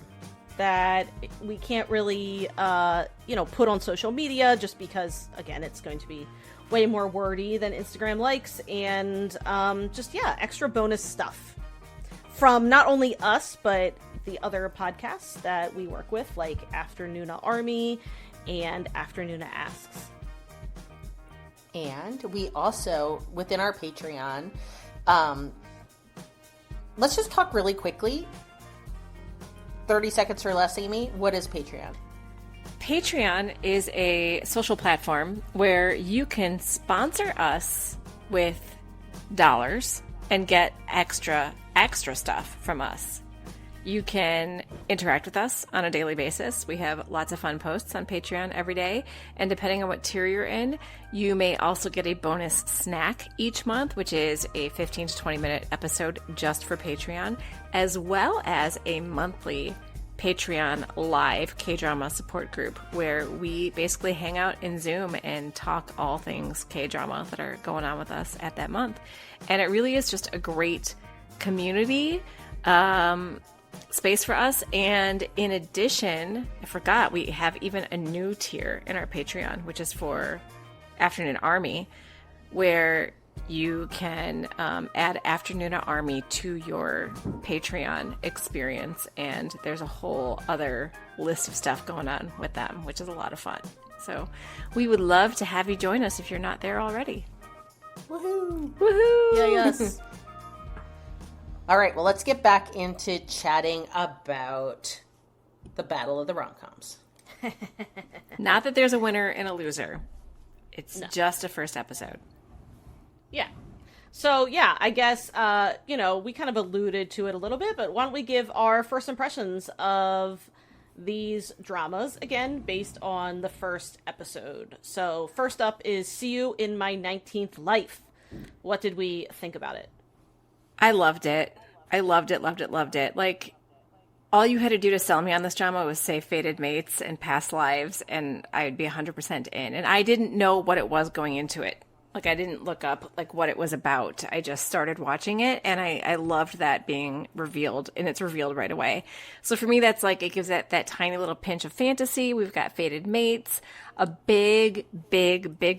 that we can't really, put on social media just because, again, it's going to be way more wordy than Instagram likes. And extra bonus stuff from not only us, but the other podcasts that we work with, like Afternoona Army and Afternoona Asks. And we also, within our Patreon, let's just talk really quickly. 30 seconds or less, Amy. What is Patreon? Patreon is a social platform where you can sponsor us with dollars and get extra stuff from us. You can interact with us on a daily basis. We have lots of fun posts on Patreon every day. And depending on what tier you're in, you may also get a bonus snack each month, which is a 15 to 20 minute episode just for Patreon, as well as a monthly Patreon live K-drama support group where we basically hang out in Zoom and talk all things K-drama that are going on with us at that month. And it really is just a great community space for us. And in addition, I forgot, we have even a new tier in our Patreon, which is for Afternoona Army, where you can add Afternoona Army to your Patreon experience. And there's a whole other list of stuff going on with them, which is a lot of fun. So we would love to have you join us if you're not there already. Woohoo! Woohoo! Yeah, yes. All right, well, let's get back into chatting about the Battle of the Romcoms. Not that there's a winner and a loser. It's just a first episode. Yeah. So, yeah, I guess, we kind of alluded to it a little bit, but why don't we give our first impressions of these dramas, again, based on the first episode. So, first up is See You in My 19th Life. What did we think about it? I loved it. I loved it. Like, all you had to do to sell me on this drama was say fated mates and past lives, and I would be 100% in. And I didn't know what it was going into it. Like, I didn't look up, like, what it was about. I just started watching it, and I loved that being revealed, and it's revealed right away. So for me, that's like, it gives that tiny little pinch of fantasy. We've got fated mates, a big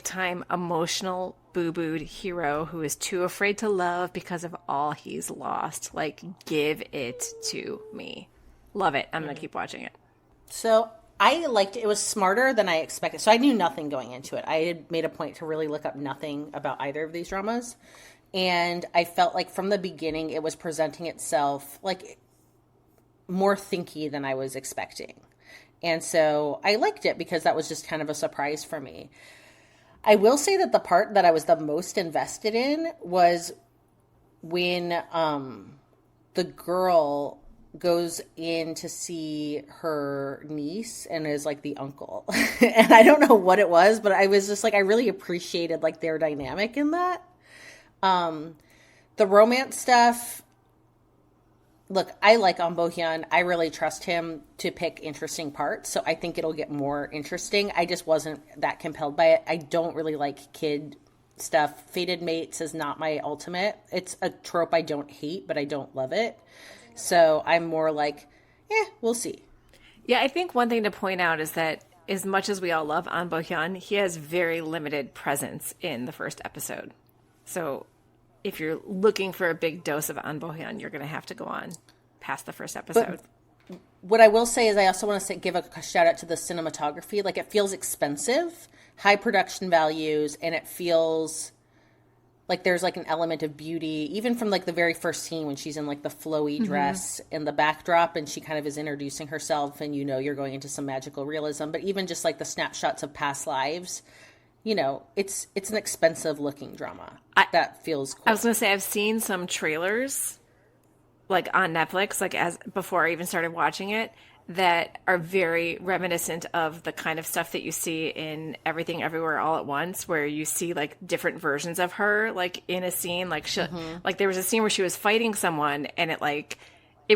time emotional boo-booed hero who is too afraid to love because of all he's lost. Like, give it to me. Love it. I'm going to keep watching it. So I liked it. It was smarter than I expected. So I knew nothing going into it. I had made a point to really look up nothing about either of these dramas. And I felt like from the beginning, it was presenting itself like more thinky than I was expecting. And so I liked it because that was just kind of a surprise for me. I will say that the part that I was the most invested in was when the girl goes in to see her niece and is like the uncle. And I don't know what it was, but I was just like, I really appreciated like their dynamic in that. The romance stuff, look, I like An Bo-hyun. I really trust him to pick interesting parts, so I think it'll get more interesting. I just wasn't that compelled by it. I don't really like kid stuff. Fated Mates is not my ultimate. It's a trope I don't hate, but I don't love it. So I'm more like, we'll see. Yeah, I think one thing to point out is that as much as we all love An Bo-hyun, he has very limited presence in the first episode. So if you're looking for a big dose of An Bo-hyun, you're going to have to go on past the first episode. But what I will say is I also want to give a shout out to the cinematography. Like, it feels expensive, high production values, and it feels like there's like an element of beauty, even from like the very first scene when she's in like the flowy dress in the backdrop and she kind of is introducing herself and you're going into some magical realism. But even just like the snapshots of past lives, it's an expensive looking drama. That feels cool. I was going to say, I've seen some trailers like on Netflix, like as before I even started watching it, that are very reminiscent of the kind of stuff that you see in Everything Everywhere All at Once, where you see like different versions of her, like in a scene, like like there was a scene where she was fighting someone and it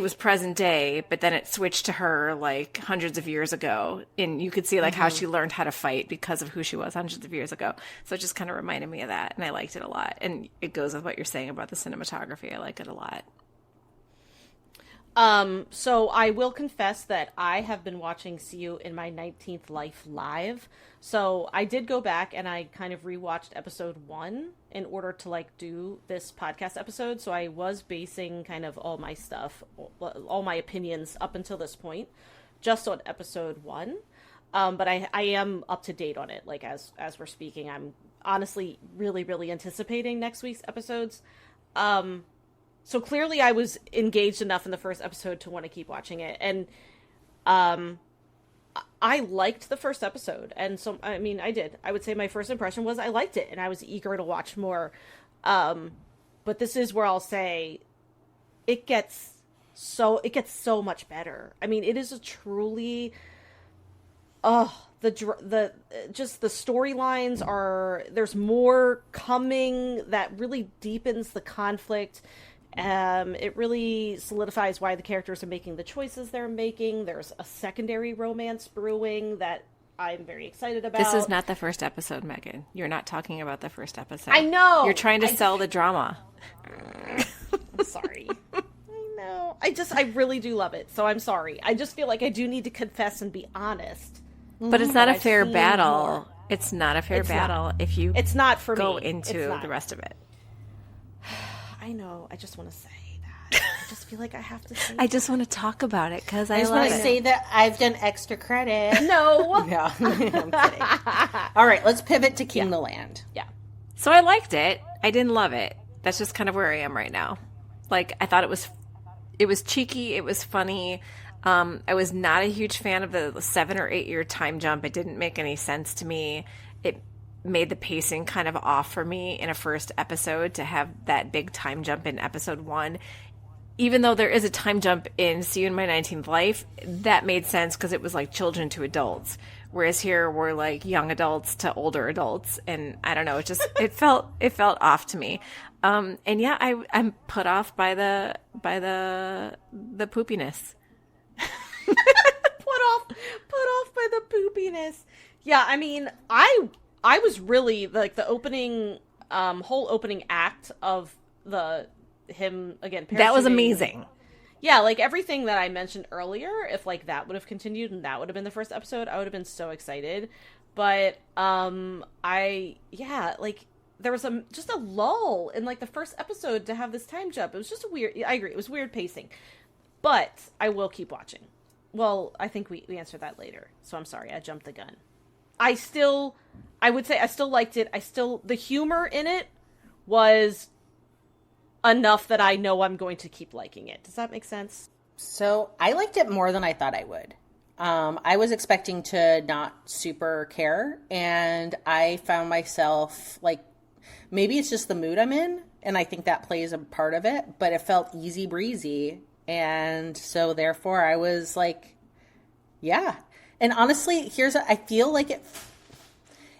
was present day, but then it switched to her like hundreds of years ago, and you could see like how she learned how to fight because of who she was hundreds of years ago. So it just kind of reminded me of that, and I liked it a lot. And it goes with what you're saying about the cinematography. I like it a lot. So I will confess that I have been watching See You in My 19th Life live. So I did go back and I kind of rewatched episode 1 in order to like do this podcast episode. So I was basing kind of all my stuff, all my opinions up until this point, just on episode 1. But I am up to date on it. Like as we're speaking, I'm honestly really, really anticipating next week's episodes. So clearly I was engaged enough in the first episode to want to keep watching it. And I liked the first episode. And so, I mean, I did. I would say my first impression was I liked it and I was eager to watch more. But this is where I'll say it gets so much better. I mean, it is a truly, the storylines there's more coming that really deepens the conflict. It really solidifies why the characters are making the choices they're making. There's a secondary romance brewing that I'm very excited about. This is not the first episode, Megan. You're not talking about the first episode. I know. You're trying to sell the drama. I'm sorry. I know. I really do love it. So I'm sorry. I just feel like I do need to confess and be honest. But it's not a fair battle. It's not a fair battle if you it's not for go me. into the rest of it. I know. I just want to say that. I just feel like I have to say I just want to talk about it because I just love want to it. say that I've done extra credit. No. No, I'm kidding. All right, let's pivot to King the Land. Yeah. So I liked it. I didn't love it. That's just kind of where I am right now. Like, I thought it was cheeky. It was funny. I was not a huge fan of the 7 or 8 year time jump. It didn't make any sense to me. It made the pacing kind of off for me in a first episode to have that big time jump in episode 1. Even though there is a time jump in See You in My 19th Life, that made sense because it was like children to adults. Whereas here we're like young adults to older adults. And I don't know, it felt off to me. And yeah, I'm put off by the poopiness. put off by the poopiness. Yeah, I mean, I was really like the opening, whole opening act of him again. That was amazing. Yeah, like everything that I mentioned earlier. If like that would have continued and that would have been the first episode, I would have been so excited. But like there was just a lull in like the first episode to have this time jump. It was just I agree. It was weird pacing, but I will keep watching. Well, I think we answered that later. So I'm sorry, I jumped the gun. I would say I still liked it. The humor in it was enough that I know I'm going to keep liking it. Does that make sense? So I liked it more than I thought I would. I was expecting to not super care, and I found myself like, maybe it's just the mood I'm in, and I think that plays a part of it, but it felt easy breezy And so therefore I was like, yeah. And honestly, I feel like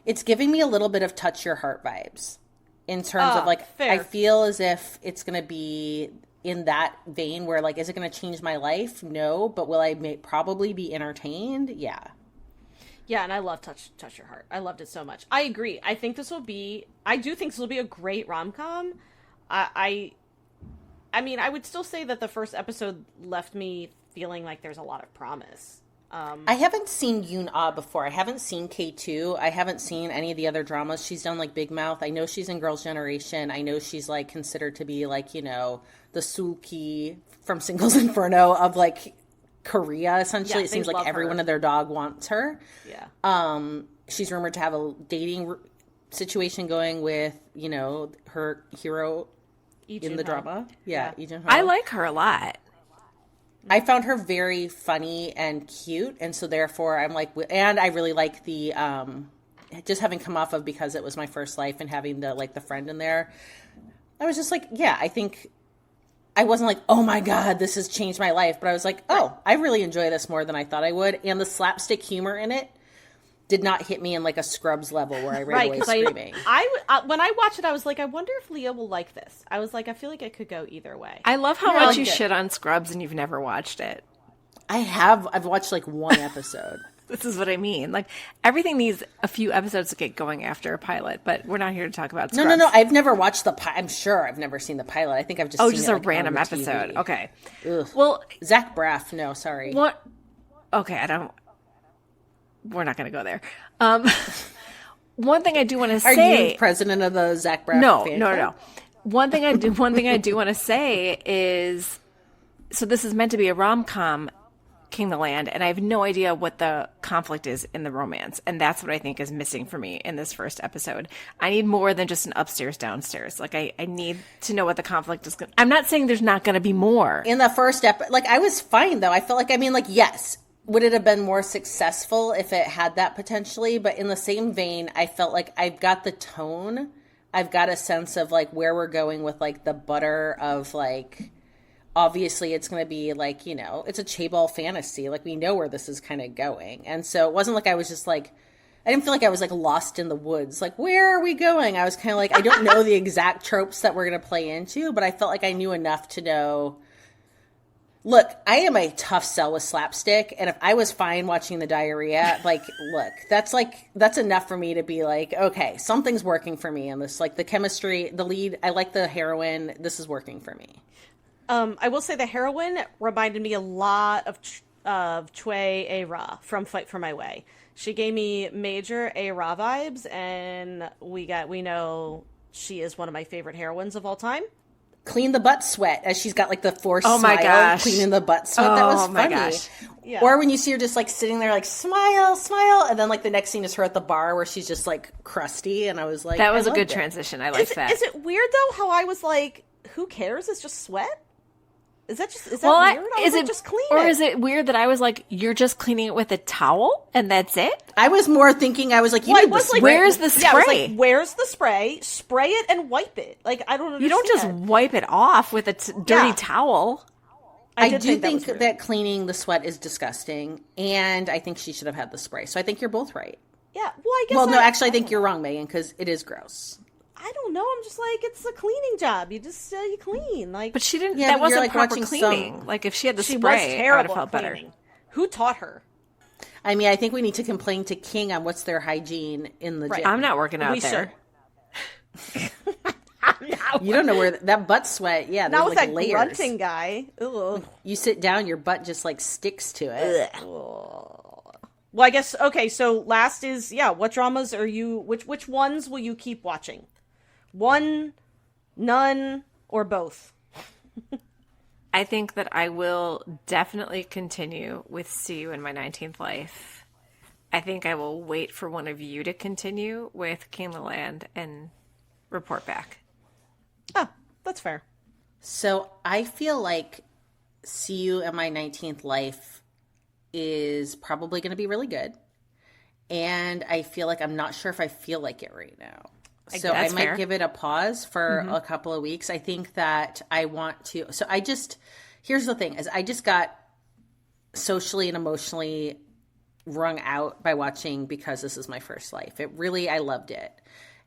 it's giving me a little bit of touch your heart vibes in terms of like, fair. I feel as if it's going to be in that vein where like, is it going to change my life? No, but will I probably be entertained? Yeah. Yeah, and I love Touch Your Heart. I loved it so much. I agree. I do think this will be a great rom-com. I mean, I would still say that the first episode left me feeling like there's a lot of promise. I haven't seen Yoon Ah before. I haven't seen K2. I haven't seen any of the other dramas. She's done like Big Mouth. I know she's in Girls' Generation. I know she's like considered to be like, you know, the Sulki from Singles Inferno of like Korea, essentially. It seems like everyone and their dog wants her. Yeah. She's rumored to have a dating situation going with, you know, her hero in the drama. Yeah. Lee Jun-ho. I like her a lot. I found her very funny and cute, and so therefore I'm like, and I really like the just having come off of Because It Was My First Life and having the friend in there. I was just like, yeah, I think I wasn't like, oh my god, this has changed my life, but I was like, oh, I really enjoy this more than I thought I would, and the slapstick humor in it did not hit me in like a Scrubs level where I ran away screaming. When I watched it, I was like, I wonder if Leah will like this. I was like, I feel like it could go either way. I love how much you shit on Scrubs and you've never watched it. I've watched like one episode. This is what I mean. Like, everything needs a few episodes to get going after a pilot, but we're not here to talk about Scrubs. No. I've never watched the pilot. I'm sure I've never seen the pilot. I think I've just seen just it, a random episode. TV. Okay. Ugh. Well, Zach Braff. No, sorry. What? Okay, we're not going to go there. One thing I do want to say. Are you president of the Zach Braff fan club? No. One thing I do want to say is, so this is meant to be a rom-com, King the Land, and I have no idea what the conflict is in the romance, and that's what I think is missing for me in this first episode. I need more than just an upstairs downstairs. Like, I need to know what the conflict is. I'm not saying there's not going to be more in the first episode. Like, I was fine though. I felt like, I mean, like, yes, would it have been more successful if it had that potentially? But in the same vein, I felt like I've got the tone. I've got a sense of like where we're going with like the butter of like, obviously it's going to be like, you know, it's a chaebol fantasy. Like, we know where this is kind of going. And so it wasn't like I was just like, I didn't feel like I was like lost in the woods. Like, where are we going? I was kind of like, I don't know the exact tropes that we're going to play into, but I felt like I knew enough to know. Look, I am a tough sell with slapstick, and if I was fine watching the diarrhea, like, look, that's enough for me to be like, okay, something's working for me in this. Like, the chemistry, the lead, I like the heroine, this is working for me. I will say the heroine reminded me a lot of Choi A-Ra from Fight for My Way. She gave me major A-Ra vibes, and we know she is one of my favorite heroines of all time. Clean the butt sweat as she's got like the forced smile, my gosh, cleaning the butt sweat. That was funny. My gosh. Yeah. Or when you see her just like sitting there like smile, and then like the next scene is her at the bar where she's just like crusty, and I was like, that was a good transition. I like that. Is it weird though how I was like, who cares? It's just sweat. Is that weird? Is it just clean or it? is it weird that I was like, you're just cleaning it with a towel and that's it? I was more thinking, I was like, where's the spray? Yeah, I was like, where's the spray? Spray it and wipe it. Like, I don't understand. You don't just wipe it off with a dirty towel. I do think that cleaning the sweat is disgusting, and I think she should have had the spray. So I think you're both right. Yeah, well, I guess. Well, no, actually, I think you're wrong, Megan, because it is gross. I don't know. I'm just like, it's a cleaning job. You just you clean, like. But she didn't. Yeah, that wasn't like proper cleaning. Like, if she had the spray, I would have felt better. Who taught her? I mean, I think we need to complain to King on what's their hygiene in the gym. I'm not working out there. You don't know where that butt sweat. Yeah, that was like that layers. grunting guy. Ugh. You sit down, your butt just like sticks to it. Well, I guess okay. So last is what dramas are you? Which ones will you keep watching? One, none, or both? I think that I will definitely continue with See You in My 19th Life. I think I will wait for one of you to continue with King of the Land and report back. Oh, that's fair. So I feel like See You in My 19th Life is probably going to be really good. And I feel like I'm not sure if I feel like it right now. So I might give it a pause for a couple of weeks. I think that I want to. So Here's the thing: is I just got socially and emotionally wrung out by watching Because This Is My First Life. I loved it.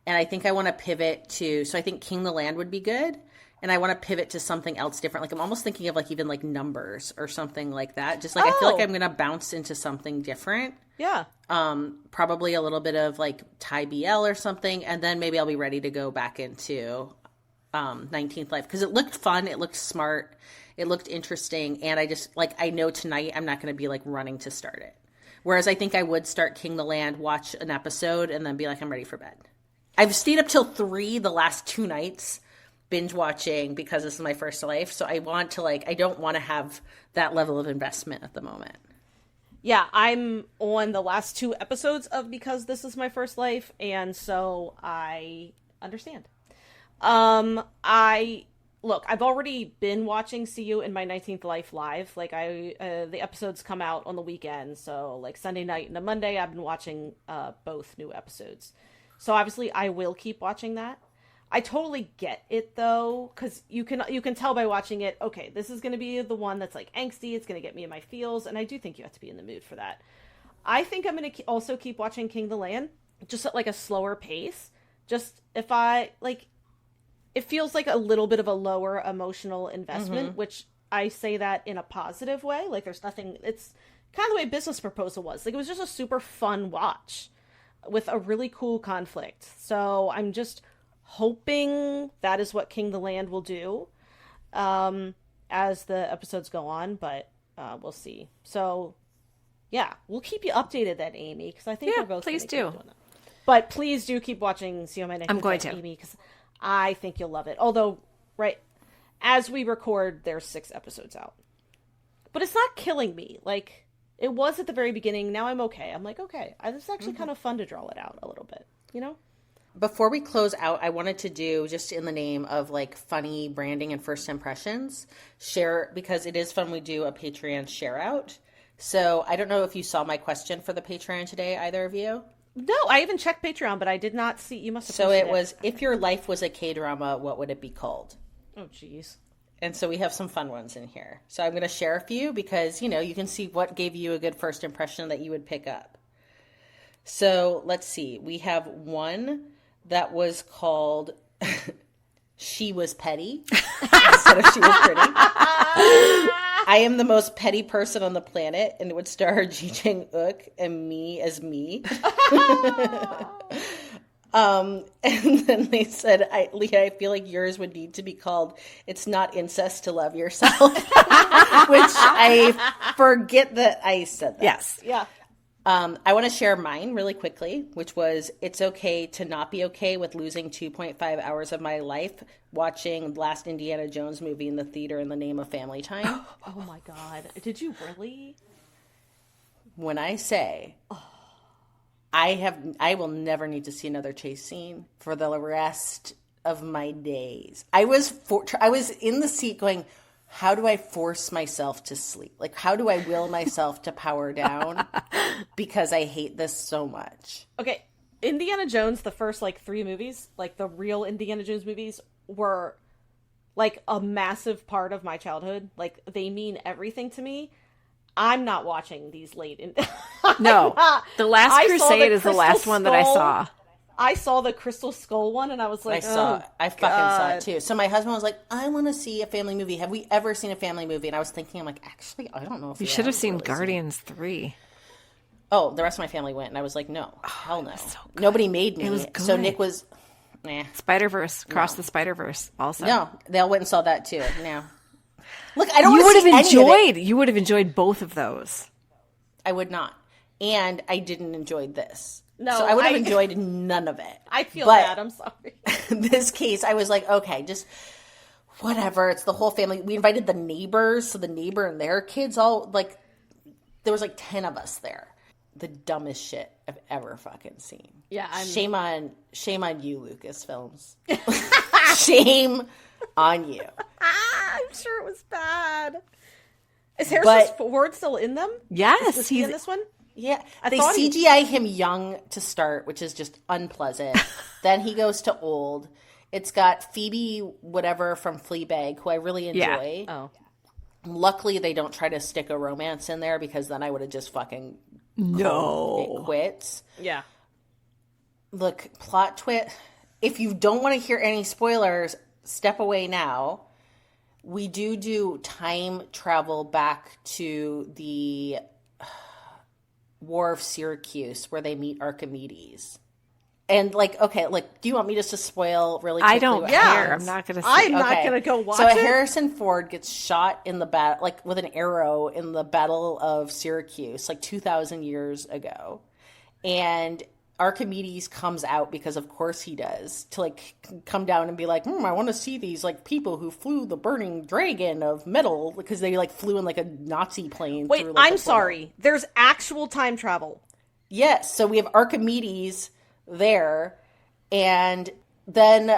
And I think I want to pivot to, so I think King the Land would be good. And I want to pivot to something else different. Like I'm almost thinking of like even like Numbers or something like that. Just like I feel like I'm going to bounce into something different. Yeah. Probably a little bit of like Thai BL or something. And then maybe I'll be ready to go back into 19th Life. Because it looked fun. It looked smart. It looked interesting. And I just like, I know tonight I'm not going to be like running to start it. Whereas I think I would start King the Land, watch an episode, and then be like, I'm ready for bed. I've stayed up till 3 the last 2 nights binge watching Because This Is My First Life. So I want to I don't want to have that level of investment at the moment. Yeah, I'm on the last 2 episodes of Because This Is My First Life, and so I understand. Look, I've already been watching See You in My 19th Life live. Like the episodes come out on the weekend, so like Sunday night and a Monday, I've been watching both new episodes. So obviously, I will keep watching that. I totally get it though, because you can tell by watching it. Okay, this is going to be the one that's like angsty. It's going to get me in my feels, and I do think you have to be in the mood for that. I think I'm going to also keep watching King the Land, just at like a slower pace. Just if I like. It feels like a little bit of a lower emotional investment, which I say that in a positive way. Like there's nothing, it's kind of the way Business Proposal was. Like it was just a super fun watch with a really cool conflict. So I'm just hoping that is what King the Land will do as the episodes go on, but we'll see. So yeah, we'll keep you updated then, Amy, because I think we're both please keep do. doing that. But please do keep watching See You on My Next. I'm going to, Amy, because I think you'll love it. Although, right, as we record, there's 6 episodes out. But it's not killing me. Like, it was at the very beginning. Now I'm okay. I'm like, okay. It's actually kind of fun to draw it out a little bit, you know? Before we close out, I wanted to do, just in the name of like funny branding and first impressions, share, because it is fun, we do a Patreon share out. So I don't know if you saw my question for the Patreon today, either of you. No, I even checked Patreon, but I did not see. You must have. So it was, if your life was a K-drama, what would it be called? Oh, jeez. And so we have some fun ones in here. So I'm going to share a few because, you know, you can see what gave you a good first impression that you would pick up. So let's see. We have one that was called She Was Petty instead of She Was Pretty. I am the most petty person on the planet, and it would star Ji Chang-wook and me as me. And then they said, Leah, I feel like yours would need to be called It's Not Incest to Love Yourself, which I forget that I said that. Yes. Yeah. I want to share mine really quickly, which was, it's okay to not be okay with losing 2.5 hours of my life watching the last Indiana Jones movie in the theater in the name of family time. Oh my God. Did you really? When I say, I will never need to see another chase scene for the rest of my days. I was in the seat going, how do I force myself to sleep? Like, how do I will myself to power down? Because I hate this so much. Okay, Indiana Jones, the first, 3 movies, the real Indiana Jones movies, were, a massive part of my childhood. They mean everything to me. I'm not watching these late. No, The Last Crusade is the last one that I saw. I saw the Crystal Skull one, and I was like, I fucking saw it too. So my husband was like, I want to see a family movie. Have we ever seen a family movie? And I was thinking, I'm like, actually, I don't know if you should have seen Guardians 3. Oh, the rest of my family went, and I was like, no, hell no. So nobody made me. It was good. So Nick was, nah. Spider-Verse, Cross the Spider-Verse also. No, they all went and saw that too. No. Look, I don't You want to see enjoyed. You would have enjoyed both of those. I would not. And I didn't enjoy this. No, so I would have enjoyed none of it. I feel bad. I'm sorry. In this case, I was like, okay, just whatever. It's the whole family. We invited the neighbors, so the neighbor and their kids all, there was 10 of us there. The dumbest shit I've ever fucking seen. Yeah, shame on you, Lucasfilms. Shame on you. I'm sure it was bad. Is Harrison Ford still in them? Yes, is he in this one. Yeah, they CGI him young to start, which is just unpleasant. Then he goes to old. It's got Phoebe, whatever, from Fleabag, who I really enjoy. Yeah. Oh. Luckily, they don't try to stick a romance in there because then I would have just fucking No. it quits. Yeah. Look, plot twist. If you don't want to hear any spoilers, step away now. We do time travel back to the War of Syracuse where they meet Archimedes. And like, okay, like, do you want me just to spoil really quickly? I don't care. I'm not going to say. I'm not going to go watch so it. Harrison Ford gets shot in the battle, like with an arrow in the Battle of Syracuse, like 2,000 years ago. And Archimedes comes out because of course he does, to like come down and be like, I want to see these like people who flew the burning dragon of metal, because they like flew in like a Nazi plane. Wait, through, like, I'm sorry. There's actual time travel. Yes, so we have Archimedes there, and then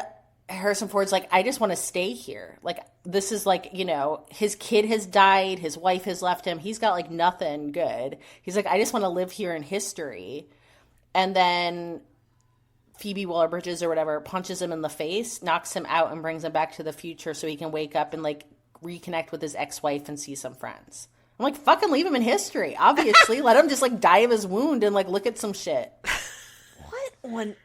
Harrison Ford's like, I just want to stay here. Like, this is like, you know, his kid has died, his wife has left him, he's got like nothing good. He's like, I just want to live here in history. And then Phoebe Waller-Bridges or whatever punches him in the face, knocks him out, and brings him back to the future so he can wake up and like reconnect with his ex-wife and see some friends. I'm like, fucking leave him in history, obviously. Let him just like die of his wound and like look at some shit. What on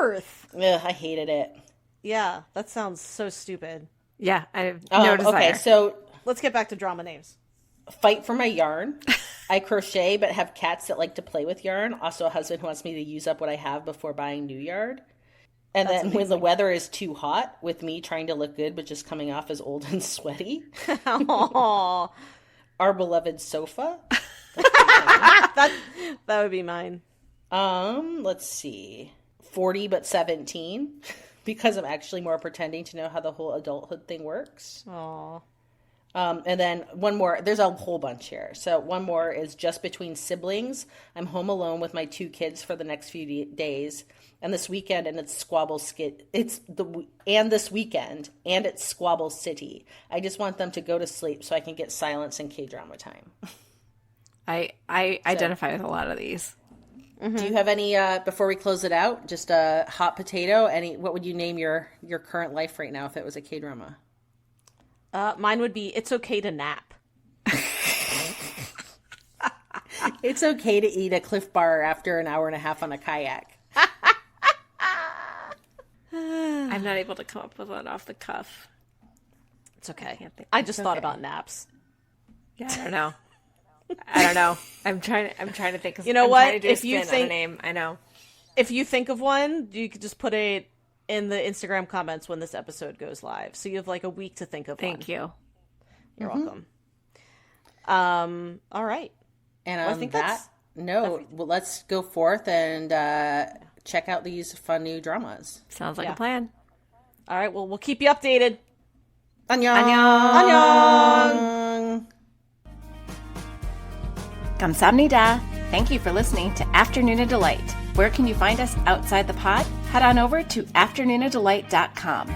earth? Ugh, I hated it. Yeah, that sounds so stupid. Yeah, I have no desire. Okay, so Let's get back to drama names. fight for my yarn. I crochet but have cats that like to play with yarn. Also a husband who wants me to use up what I have before buying new yarn. And That's then amazing. when the weather is too hot, with me trying to look good but just coming off as old and sweaty, Aww. our beloved sofa. that would be mine. Let's see. 40 but 17. Because I'm actually more pretending to know how the whole adulthood thing works. Aww. And then one more. There's a whole bunch here. So one more is just between siblings. I'm home alone with my 2 kids for the next few days, and this weekend, and it's Squabble Skit. This weekend, and it's Squabble City. I just want them to go to sleep so I can get silence and K-drama time. I identify with a lot of these. Mm-hmm. Do you have any before we close it out? Just a hot potato. What would you name your current life right now if it was a K-drama? Mine would be It's Okay to Nap. It's okay to eat a Cliff Bar after an hour and a half on a kayak. I'm not able to come up with one off the cuff. It's okay. I just thought about naps. Yeah, I don't know. I don't know. I'm trying to think. You know I'm what? trying to do a If you spin on think- a name, I know. If you think of one, you could just put it in the Instagram comments when this episode goes live. So you have like a week to think of one. Thank you. You're welcome. All right. And Well, I on think that that's note, well, let's go forth and check out these fun new dramas. Sounds like Yeah. a plan. All right. Well, we'll keep you updated. 안녕. 안녕. Kamsahamnida. Thank you for listening to Afternoona Delight. Where can you find us outside the pod? Head on over to afternoonadelight.com.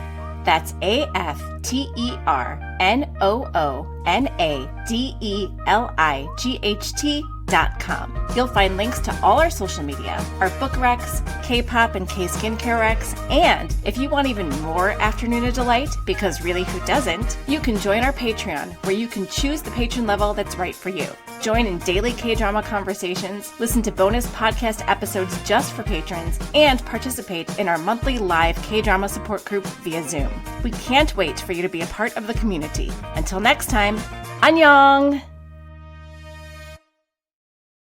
That's AFTERNOONADELIGHT.com. You'll find links to all our social media, our book recs, K-pop and K-skincare recs, and if you want even more Afternoona Delight, because really who doesn't, you can join our Patreon, where you can choose the patron level that's right for you. Join in daily K-drama conversations, listen to bonus podcast episodes just for patrons, and participate in our monthly live K-drama support group via Zoom. We can't wait for you to be a part of the community. Until next time, annyeong!